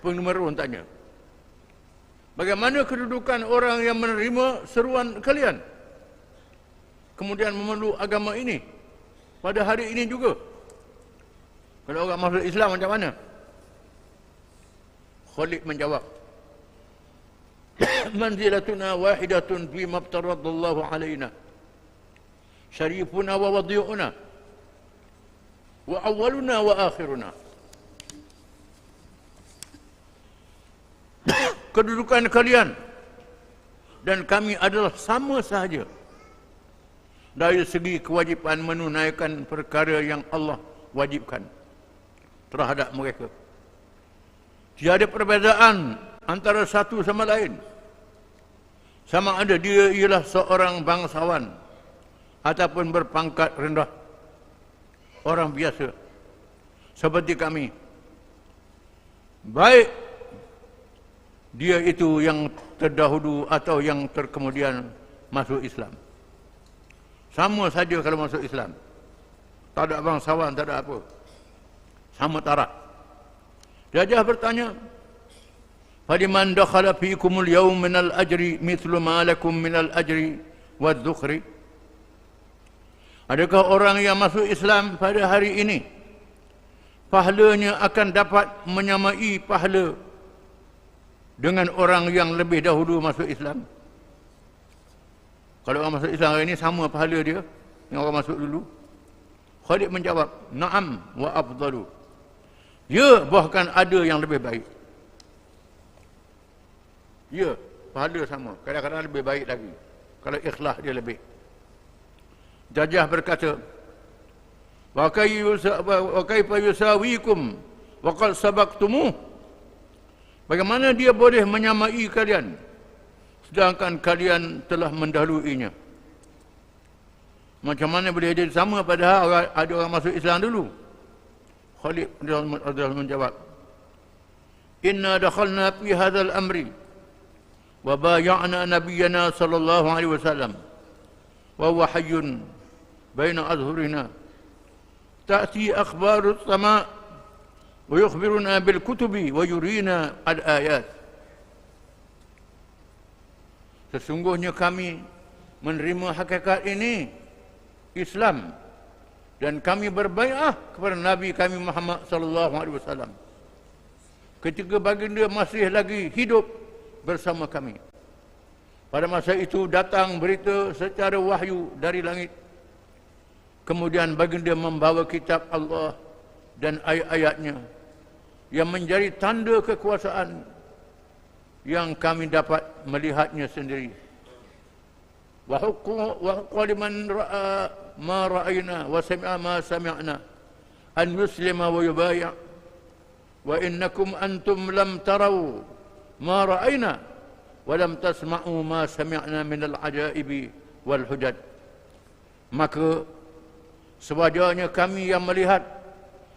Pengemarun tanya, bagaimana kedudukan orang yang menerima seruan kalian kemudian memeluk agama ini pada hari ini juga? Kalau orang masuk Islam macam mana? Khalid menjawab, manzilatuna wahidatun bima aftaradallahu alaina, syarifuna wa wadi'una wa awwaluna wa akhiruna. Kedudukan kalian dan kami adalah sama sahaja dari segi kewajipan menunaikan perkara yang Allah wajibkan terhadap mereka. Tiada perbezaan antara satu sama lain, sama ada dia ialah seorang bangsawan ataupun berpangkat rendah, orang biasa seperti kami, baik dia itu yang terdahulu atau yang terkemudian masuk Islam. Sama saja kalau masuk Islam. Tak ada bangsawan, tak ada apa. Sama taraf. Jajah bertanya, faliman dakhala fikumul yawm minal ajri mithlu ma lakum minal ajri wadh-dhukhri, adakah orang yang masuk Islam pada hari ini pahalanya akan dapat menyamai pahala dengan orang yang lebih dahulu masuk Islam? Kalau orang masuk Islam hari ini sama pahala dia dengan orang masuk dulu? Khalid menjawab, na'am wa afdalu, ya, bahkan ada yang lebih baik. Ya, pahala sama, kadang-kadang lebih baik lagi kalau ikhlas dia lebih. Jajah berkata, wa kaifa yusawikum wa qad sabaqtumuh, bagaimana dia boleh menyamai kalian sedangkan kalian telah mendahuluinya? Macam mana boleh jadi sama padahal ada orang masuk Islam dulu? Khalid menjawab, inna dakhalna fi hadzal amri wa bay'ana nabiyyana sallallahu alaihi wasallam wa huwa hayyun baina azhurina ta'ti akhbarus sama' wa yukhbiruna bil kutubi wa yurina al ayat. Sesungguhnya kami menerima hakikat ini, Islam, dan kami berbaiat kepada Nabi kami Muhammad sallallahu alaihi wasallam ketika baginda masih lagi hidup bersama kami. Pada masa itu datang berita secara wahyu dari langit. Kemudian baginda membawa kitab Allah dan ayat-ayatnya yang menjadi tanda kekuasaan yang kami dapat melihatnya sendiri. Wa haqqa liman ra'a ma ra'ayna wa sami'a ma sami'na an yuslima wa yubai'. Wa innakum antum lam taraw ma ra'ayna wa lam tasma'u ma sami'na min al-ajaibi wal hujaj. Maka sewajarnya kami yang melihat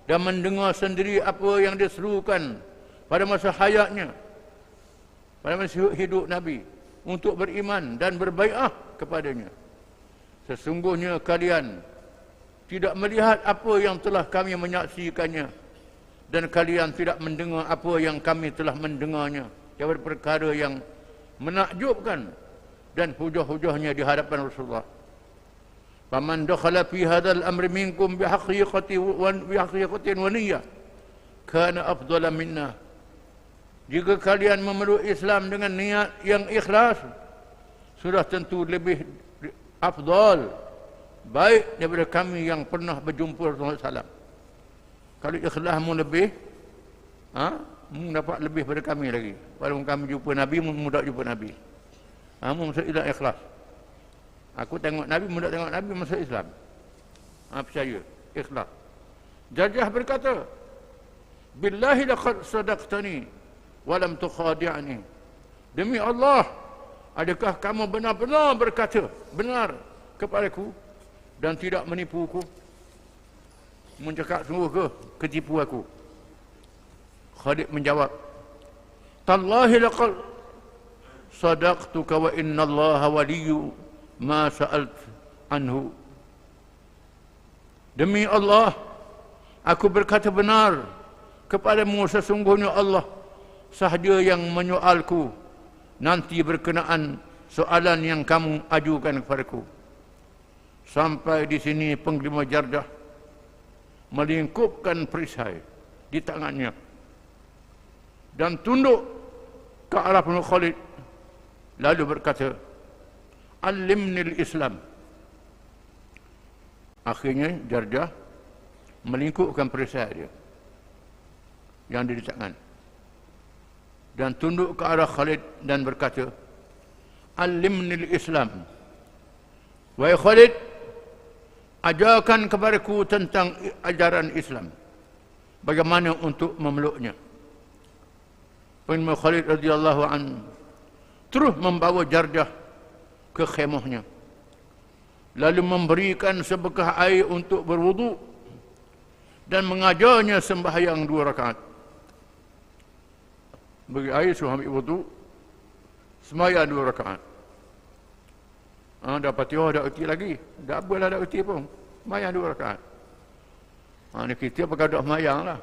dan mendengar sendiri apa yang diserukan pada masa hayatnya, pada masa hidup Nabi, untuk beriman dan berbaiat kepadanya. Sesungguhnya kalian tidak melihat apa yang telah kami menyaksikannya, dan kalian tidak mendengar apa yang kami telah mendengarnya daripada perkara yang menakjubkan dan hujah-hujahnya di hadapan Rasulullah. Faman dakhala fi hadzal amri minkum bihaqiqatin wa niyyah kana afdala minna. Jika kalian memeluk Islam dengan niat yang ikhlas, sudah tentu lebih afdal, baik daripada kami yang pernah berjumpa Rasulullah SAW. Kalau ikhlasmu lebih, mu dapat lebih pada kami lagi. Walaupun kami jumpa Nabi, mu tak jumpa Nabi. Mu masuk Islam ikhlas. Aku tengok Nabi, mu tak tengok Nabi, masuk Islam. Percaya, ikhlas. Jajah berkata, Billahi laqad sadaqtani walam tukhadi'ni. Demi Allah, adakah kamu benar-benar berkata benar kepadaku dan tidak menipuku? Mencakap sungguh ke ketipu aku? Khalid menjawab, Tallahi laqad sadaqtuka wa inna Allah waliyyu ma sa'alt anhu. Demi Allah, aku berkata benar kepadamu, sesungguhnya Allah sahaja yang menyoalku nanti berkenaan soalan yang kamu ajukan kepadaku. Sampai di sini penglima Jardah melingkupkan perisai di tangannya dan tunduk ke arah Ibn Khalid, lalu berkata, Alimnil Islam. Akhirnya Jardah melingkupkan perisai dia yang ada di tangan dan tunduk ke arah Khalid dan berkata, Alimnil Islam. Wahai Khalid, ajarkan kepadaku tentang ajaran Islam, bagaimana untuk memeluknya. Penghulu Khalid radhiyallahu anhu terus membawa Jardah ke khemahnya, lalu memberikan sebekah air untuk berwudu dan mengajarnya sembahyang 2 rakaat. Bagi air suruh ambil wudu, sembahyang 2 rakaat. Dah Fatihah dah erti lagi, dah apalah dah erti pun, sembahyang 2 rakaat. Ni kita pakai dak sembahyang lah.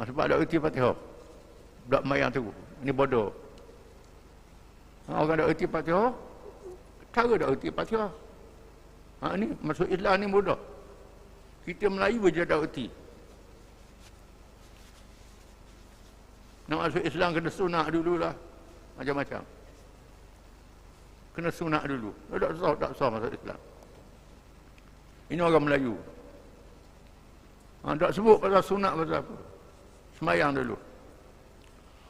Sebab dak erti Fatihah, dak sembahyang tu, ni bodoh. Orang dak erti Fatihah, cara dak erti Fatihah. Ni masuk Islam ni bodoh. Kita Melayu je dak erti. Nak masuk Islam kena sunat dululah. Macam-macam. Kena sunat dulu. Tak sah masuk Islam. Ini orang Melayu. Tak sebut pasal sunat pasal apa. Sembayang dulu.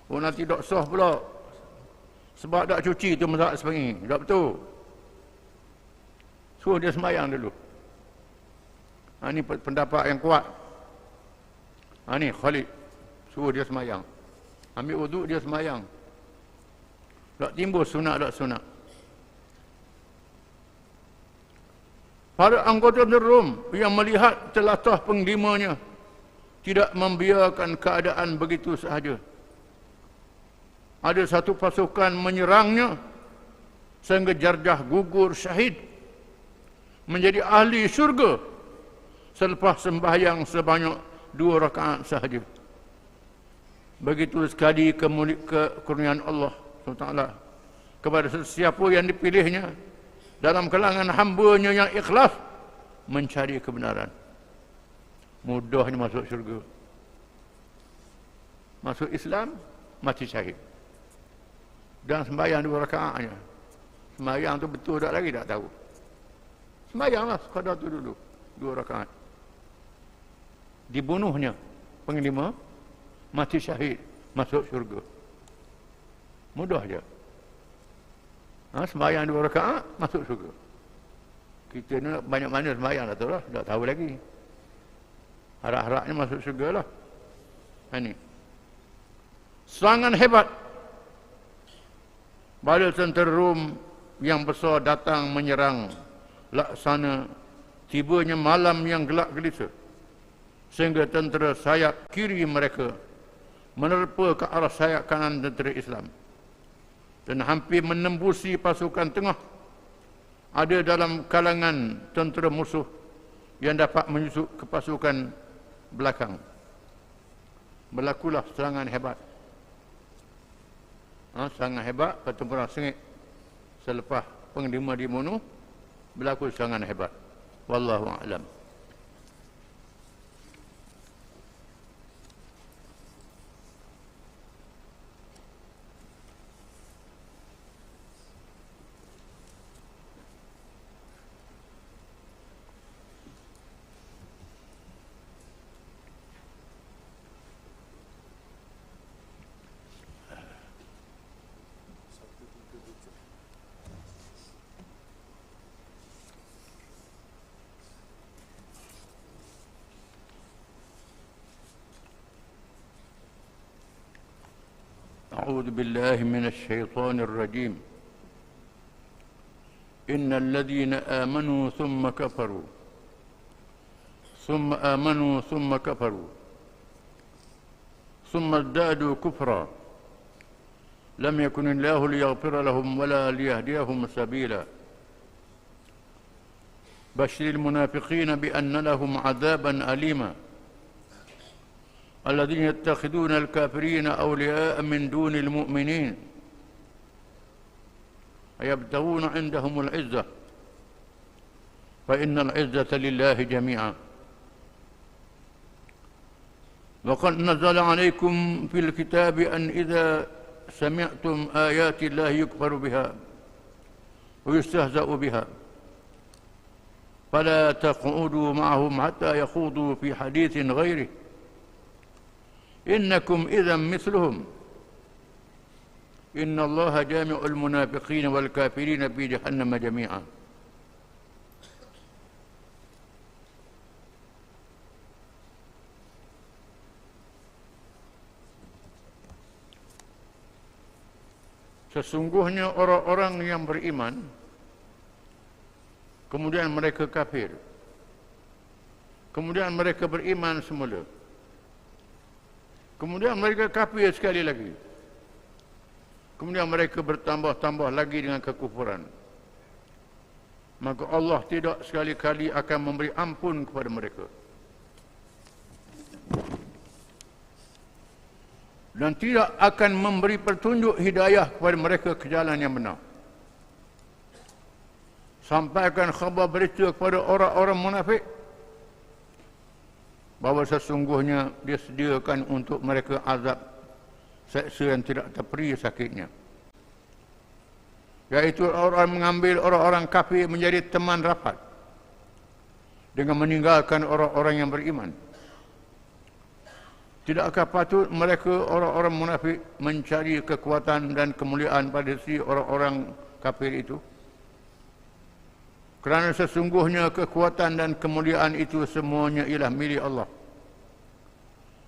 Oh nanti tak sah pula. Sebab tak cuci tu mazhab Sepengi. Tak betul. Suruh dia sembayang dulu. Ini pendapat yang kuat. Ni Khalid. Suruh dia sembayang. Ambil wuduk dia sembahyang. Tak timbul sunat tak sunat. Para anggota Rum yang melihat telatah penglimanya tidak membiarkan keadaan begitu sahaja. Ada satu pasukan menyerangnya sehingga Jardah gugur syahid, menjadi ahli syurga selepas sembahyang sebanyak 2 rakaat sahaja. Begitu sekali kekurniaan Allah SWT kepada sesiapa yang dipilihnya dalam kalangan hamba-Nya yang ikhlas mencari kebenaran. Mudahnya masuk syurga. Masuk Islam, mati syahid. Dan sembahyang 2 rakaatnya. Sembahyang tu betul tak lagi tak tahu. Sembahyanglah sekadar tu dulu 2 rakaat. Dibunuhnya penglima, mati syahid, masuk syurga. Mudah je. Sembahyang 2 rakaat, masuk syurga. Kita ni banyak mana sembahyang tak tahu lah, tak tahu lagi. Harap-harapnya masuk syurga lah. Ini. Serangan hebat. Bala tentera Rom yang besar datang menyerang laksana tibanya malam yang gelap gelita, sehingga tentera sayap kiri mereka menerpa ke arah sayap kanan tentera Islam dan hampir menembusi pasukan tengah. Ada dalam kalangan tentera musuh yang dapat menyusup ke pasukan belakang. Berlakulah serangan hebat. Serangan hebat, pertempuran sengit. Selepas penglima dibunuh, berlaku serangan hebat. Wallahu a'lam. أعوذ بالله من الشيطان الرجيم. إن الذين آمنوا ثم كفروا ثم آمنوا ثم كفروا ثم ازدادوا كفرا لم يكن الله ليغفر لهم ولا ليهديهم سبيلا بشر المنافقين بأن لهم عذابا أليما الذين يتخذون الكافرين أولياء من دون المؤمنين أيبتغون عندهم العزة فإن العزة لله جميعا وقد نزل عليكم في الكتاب أن إذا سمعتم آيات الله يكفر بها ويستهزأ بها فلا تقعدوا معهم حتى يخوضوا في حديث غيره إنكم إذا مثلهم إن الله جامع المنافقين والكافرين في جهنم جميعا. Sesungguhnya orang-orang yang beriman kemudian mereka kafir, kemudian mereka beriman semula, kemudian mereka kafir sekali lagi, kemudian mereka bertambah-tambah lagi dengan kekufuran, maka Allah tidak sekali-kali akan memberi ampun kepada mereka dan tidak akan memberi petunjuk hidayah kepada mereka ke jalan yang benar. Sampaikan khabar berita kepada orang-orang munafik bahawa sesungguhnya dia sediakan untuk mereka azab seksa yang tidak terperi sakitnya, yaitu orang mengambil orang-orang kafir menjadi teman rapat dengan meninggalkan orang-orang yang beriman. Tidakkah patut mereka orang-orang munafik mencari kekuatan dan kemuliaan pada si orang-orang kafir itu? Kerana sesungguhnya kekuatan dan kemuliaan itu semuanya ialah milik Allah,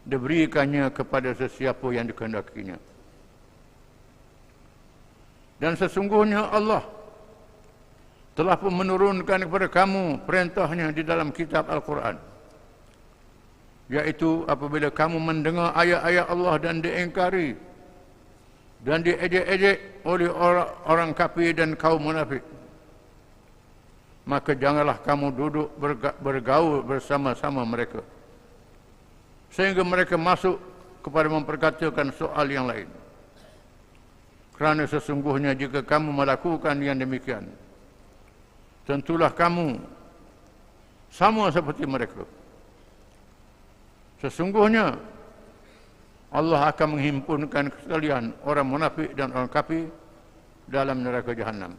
diberikannya kepada sesiapa yang dikehendakinya. Dan sesungguhnya Allah telah pun menurunkan kepada kamu perintahnya di dalam kitab Al-Quran, yaitu apabila kamu mendengar ayat-ayat Allah dan diingkari dan diejek-ejek oleh orang kafir dan kaum munafik, maka janganlah kamu duduk bergaul bersama-sama mereka sehingga mereka masuk kepada memperkatakan soal yang lain. Kerana sesungguhnya jika kamu melakukan yang demikian, tentulah kamu sama seperti mereka. Sesungguhnya Allah akan menghimpunkan sekalian orang munafik dan orang kafir dalam neraka Jahannam.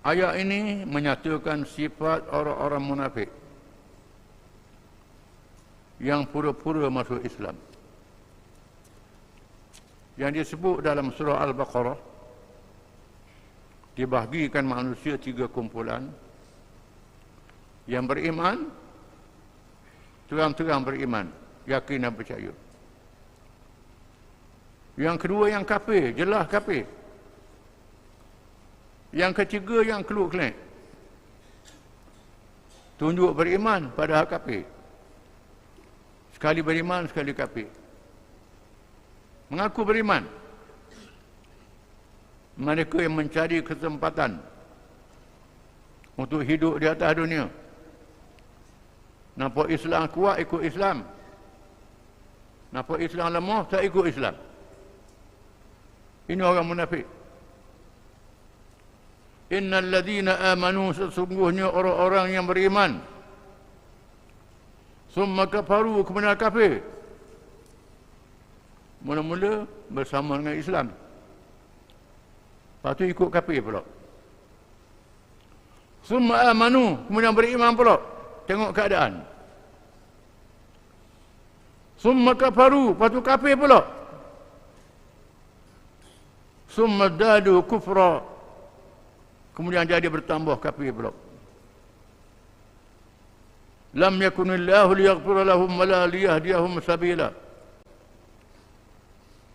Ayat ini menyatakan sifat orang-orang munafik yang pura-pura masuk Islam, yang disebut dalam surah Al-Baqarah. Dibahagikan manusia 3 kumpulan. Yang beriman, terang-terang beriman, yakin dan percaya. Yang kedua yang kafir, jelas kafir. Yang ketiga yang keluk-kelek, tunjuk beriman padahal kafir. Sekali beriman, sekali kafir. Mengaku beriman. Mereka yang mencari kesempatan untuk hidup di atas dunia. Nampak Islam kuat, ikut Islam. Nampak Islam lemah, tak ikut Islam. Ini orang munafik. Innal ladzina amanu, sesungguhnya orang-orang yang beriman, summa kafaru, kemudian kafir. Mula-mula bersama dengan Islam, lepas tu ikut kafir pula. Summa amanu, kemudian beriman pula. Tengok keadaan. Summa kafaru, lepas tu kafir pula. Summa dadu kufra, kemudian jadi bertambah kafir pula. Lam yakunillahu liyaghfira lahum wa la liyahdiyahum sabila.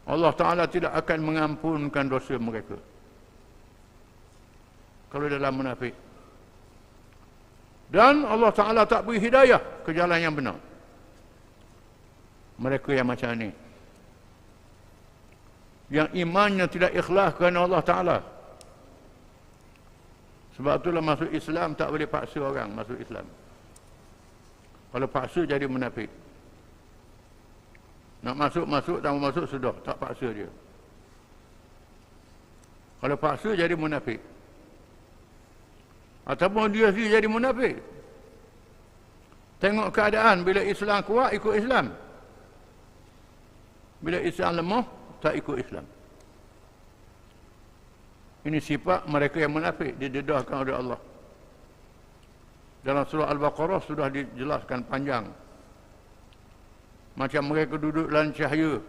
Allah Ta'ala tidak akan mengampunkan dosa mereka kalau dalam munafik. Dan Allah Ta'ala tak beri hidayah ke jalan yang benar mereka yang macam ni, yang imannya tidak ikhlas kerana Allah Ta'ala. Sebab itulah masuk Islam tak boleh paksa orang masuk Islam. Kalau paksa jadi munafik. Nak masuk, tak mau masuk, sudah, tak paksa dia. Kalau paksa jadi munafik. Ataupun dia sendiri jadi munafik. Tengok keadaan, bila Islam kuat, ikut Islam. Bila Islam lemah, tak ikut Islam. Ini sifat mereka yang munafik, didedahkan oleh Allah. Dalam surah Al-Baqarah sudah dijelaskan panjang. Macam mereka duduk dalam cahaya.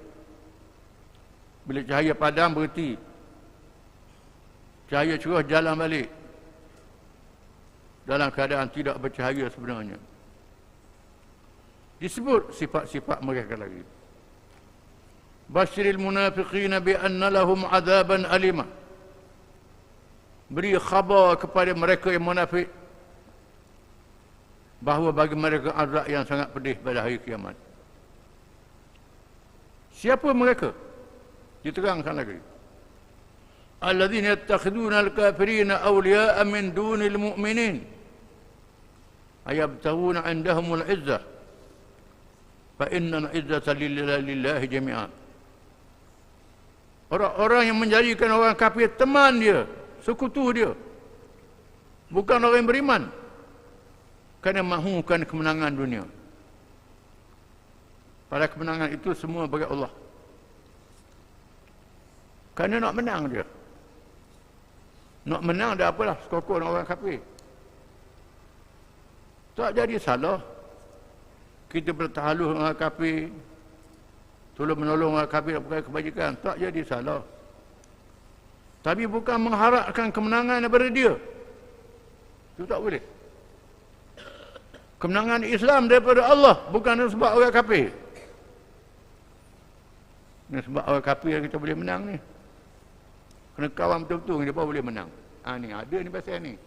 Bila cahaya padam, berhenti. Cahaya cerah, jalan balik. Dalam keadaan tidak bercahaya sebenarnya. Disebut sifat-sifat mereka lagi. Basyiril munafiqina bi anna lahum azaban alimah. Beri khabar kepada mereka yang munafik bahawa bagi mereka azab yang sangat pedih pada hari kiamat. Siapa mereka? Diterangkan lagi. Alladzina yattakhiduna al-kafirina awliya'a min dunil mu'minin ayabtaguna 'indahumul 'izzah fa innal 'izzata lillahi jami'an. Orang-orang yang menjadikan orang kafir teman dia, sekutu dia, bukan orang yang beriman, kerana mahukan kemenangan dunia. Pada kemenangan itu semua bagi Allah. Kerana nak menang dia. Nak menang dia apalah, sekokor orang kafir. Tak jadi salah kita bertahalus dengan orang kafir, tolong menolong orang kafir perkara kebajikan. Tak jadi salah. Tapi bukan mengharapkan kemenangan daripada dia. Itu tak boleh. Kemenangan Islam daripada Allah, bukan sebab orang kafir. Ini sebab orang kafir kita boleh menang ni. Kena kawan betul-betul dia pun boleh menang. Ni ada ni pasal ni.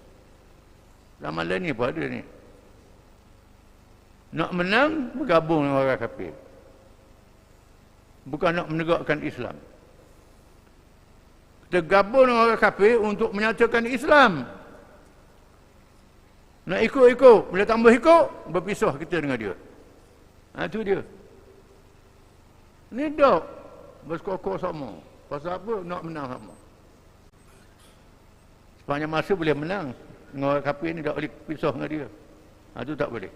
Zaman lain ni pun ada ni. Nak menang, bergabung dengan orang kafir. Bukan nak menegakkan Islam. Kita gabung dengan orang kafir untuk menyatakan Islam. Nak ikut-ikut. Bila tambah ikut, berpisah kita dengan dia. Itu dia. Ni dah bersekokor sama. Pasal apa? Nak menang sama. Sepanjang masa boleh menang. Dengan orang kafir ni tak boleh pisah dengan dia. Itu tak boleh.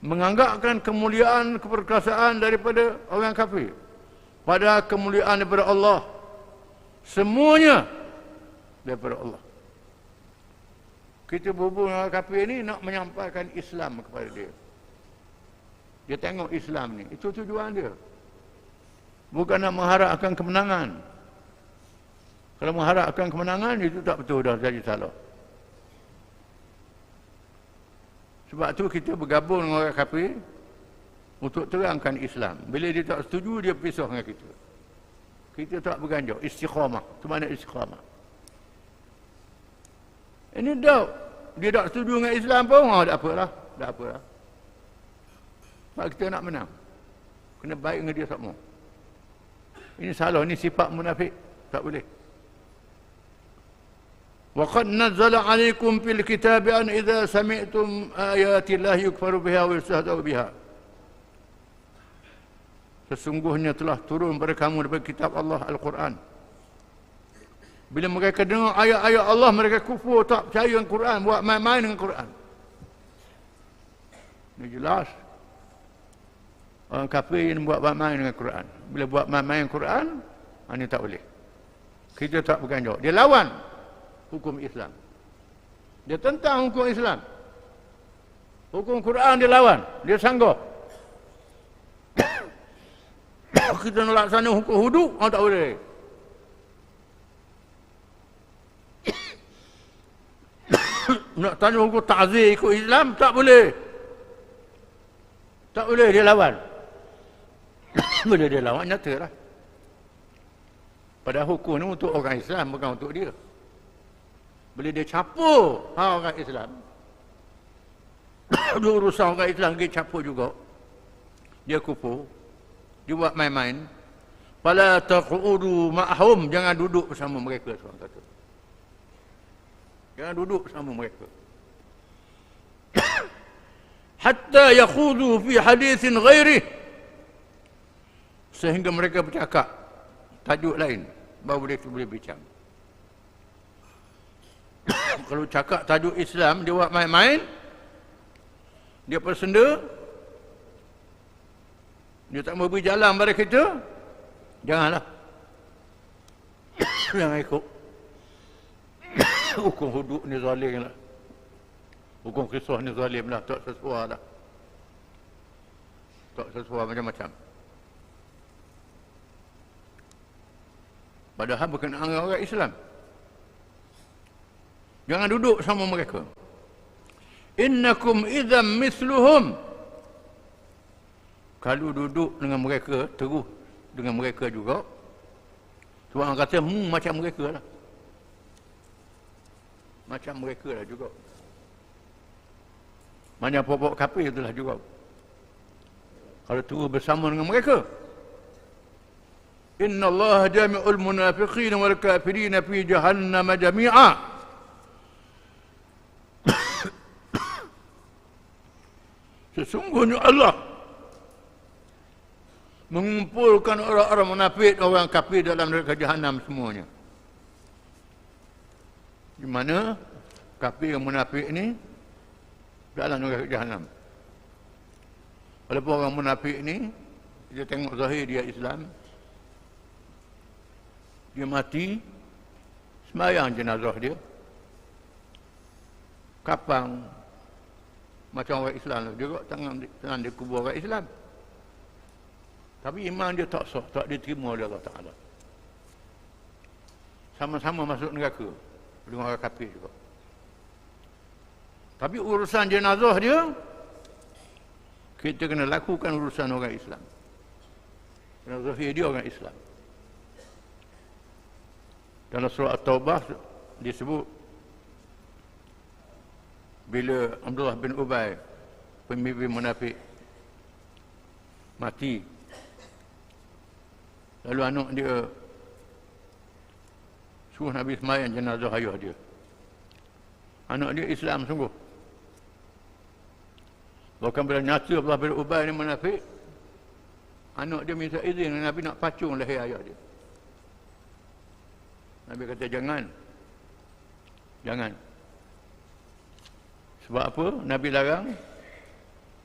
Menganggapkan kemuliaan, keperkasaan daripada orang kafir. Padahal kemuliaan daripada Allah. Semuanya daripada Allah. Kita berhubung dengan orang kafir ni nak menyampaikan Islam kepada dia. Dia tengok Islam ni. Itu tujuan dia. Bukan nak mengharapkan kemenangan. Kalau mengharapkan kemenangan, itu tak betul, dah jadi salah. Sebab tu kita bergabung dengan orang kafir untuk terangkan Islam. Bila dia tak setuju, dia pisah dengan kita. Kita tak berganjak. Istiqamah. Itu mana istiqamah? Ini dah. Dia tak setuju dengan Islam pun, tak apalah. Tak apalah. Sebab kita nak menang. Kena baik dengan dia semua. Ini salah. Ini sifat munafik. Tak boleh. وَقَدْ نَزَّلَ عَلَيْكُمْ فِي الْكِتَابِ أَنْ إِذَا سَمِعْتُمْ آيَاتِ اللَّهِ يُكْفَرُ بِهَا وَيُسْتَهْزَأُ بِهَا. Sesungguhnya telah turun pada kamu daripada kitab Allah Al-Quran. Bila mereka dengar ayat-ayat Allah, mereka kufur, tak percaya dengan Quran, buat main-main dengan Quran. Ini jelas. Orang kafir yang buat main-main dengan Quran. Bila buat main-main dengan Quran, ini tak boleh. Kita tak berganjak. Dia lawan hukum Islam. Dia tentang hukum Islam. Hukum Quran dia lawan. Dia sanggah. Kita nak laksana hukum hudud, tak boleh. Nak tanya hukum ta'zir ikut Islam, tak boleh. Tak boleh, dia lawan. Bila dia lawan, nyatalah. Padahal hukum ni untuk orang Islam, bukan untuk dia. Bila dia capur orang Islam, dia urusan orang Islam, dia capur juga. Dia kufur. Dia buat main-main. Fala taqudu ma'hum, jangan duduk bersama mereka, Tuhan kata. Jangan duduk bersama mereka. Hatta yakhudu fi hadithin ghairih, sehingga mereka bercakap tajuk lain, baru boleh bincang. Kalau cakap tajuk Islam, dia buat main-main, dia persenda, dia tak mau beri jalan pada kita, janganlah. Jangan ikut. Hukum hudud ni zalim lah. Hukum kisah ni zalim lah. Tak sesuai lah. Tak sesuai macam-macam. Padahal berkenaan dengan orang Islam. Jangan duduk sama mereka. Innakum idzam misluhum. Kalau duduk dengan mereka, terus dengan mereka juga, Tuhan kata, macam mereka lah. Macam mereka lah juga. Macam pokok kafir itulah juga. Kalau terus bersama dengan mereka. Inna Allah jami'ul munafiqin wal kafirin fi jahannam jami'a. Sesungguhnya Allah mengumpulkan orang-orang munafik, orang kafir dalam neraka jahanam semuanya. Di mana kafir dan munafik ini dalam neraka jahanam. Walaupun orang munafik ini, dia tengok zahir dia Islam, dia mati, sembahyang jenazah dia, kapang macam orang Islam juga, tangan dia kubur orang Islam. Tapi iman dia tak sah, tak diterima oleh Allah Ta'ala. Sama-sama masuk neraka dengan orang kafir juga. Tapi urusan jenazah dia, kita kena lakukan urusan orang Islam. Jenazah dia orang Islam. Dalam surah At-Taubah disebut, bila Abdullah bin Ubay, pemimpin munafik, mati, lalu anak dia suruh Nabi sembahyang jenazah ayah dia. Anak dia Islam sungguh. Bahkan bila nyata Abdullah bin Ubay ni munafik, anak dia minta izin Nabi nak pacung leher ayah dia. Nabi kata jangan. Jangan. Sebab apa? Nabi larang.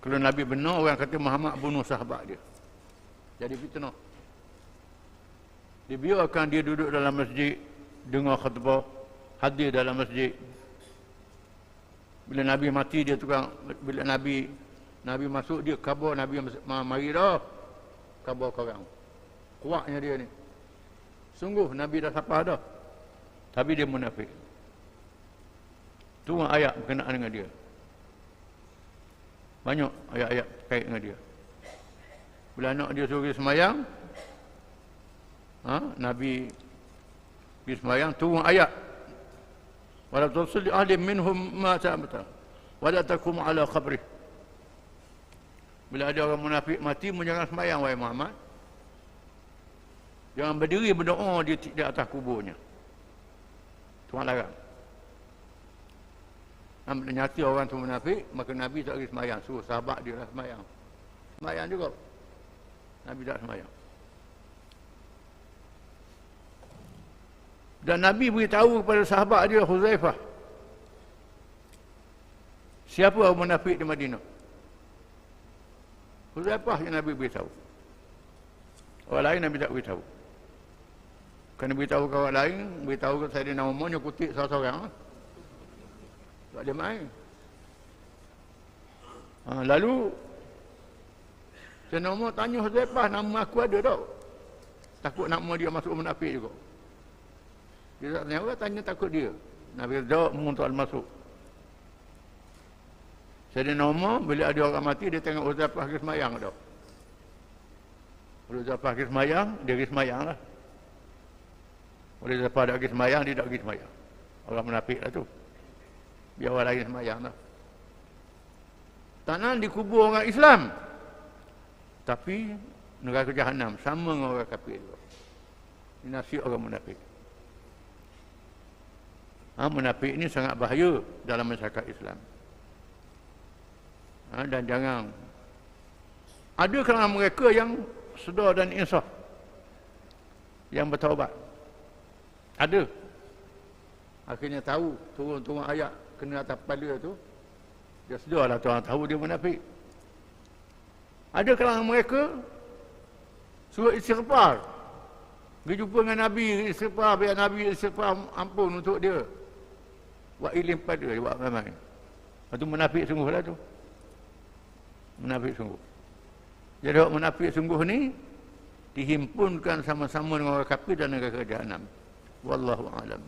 Kalau Nabi benar, orang kata Muhammad bunuh sahabat dia. Jadi fitnah. Dibiarkan dia duduk dalam masjid, dengar khutbah, hadir dalam masjid. Bila Nabi mati, dia tukang, bila Nabi masuk, dia khabar Nabi mari dah. Khabar korang. Kuatnya dia ni. Sungguh Nabi dah sapa dah. Tapi dia munafik. Tu ayat berkenaan dengan dia. Banyak ayat-ayat kait dengan dia. Bila anak dia suruh semayang, Nabi pergi semayang, turun ayat. Wala tusalli ahlim minhum ma ta'amata. Wala takum ala qabrih. Bila ada orang munafik mati, jangan semayang, wahai Muhammad. Jangan berdiri berdoa di atas kuburnya. Tuhan larang. Bila nyata orang tu munafik, maka Nabi tak pergi semayang. Suruh sahabat dia lah semayang. Semayang juga. Nabi tak semayang. Dan Nabi beritahu kepada sahabat dia, Huzaifah. Siapa orang munafik di Madinah? Huzaifah yang Nabi beritahu. Orang lain Nabi tak beritahu. Kena beritahu ke orang lain, beritahu ke Sayyidina Umar, nyokutik seorang-seorang. Tak ada main. Lalu Sayyidina Umar tanya Huzaifah, nama aku ada tak? Takut nama dia masuk munafik juga. Dia tak tanya orang, tanya takut dia. Nabi jawab, tuan masuk. Sayyidina Umar, bila ada orang mati, dia tengok Huzaifah pergi semayang tak? Kalau Huzaifah pergi semayang, dia pergi semayang lah. Kalau Huzaifah tak pergi semayang, dia tak pergi semayang. Orang munafik lah tu. Biar orang lain semayang lah. Tanah dikubur orang Islam. Tapi neraka Jahanam sama dengan orang kafir juga. Ini nasib orang munafik. Munafik ini sangat bahaya dalam masyarakat Islam. Dan jangan. Ada kalangan mereka yang sedar dan insaf, yang bertaubat. Ada. Akhirnya tahu turun-turun ayat kena atas kepala tu, dia sedarlah tuan tahu dia munafik. Ada kalangan mereka suruh istighfar. Pergi jumpa dengan Nabi, istighfar, biar Nabi istighfar ampun untuk dia. Buat ilim pada dia, buat ramai. Itu munafik sungguh lah tu. Munafik sungguh. Jadi orang munafik sungguh ni dihimpunkan sama-sama dengan orang kafir dan negara Jahanam. Wallahu a'lam.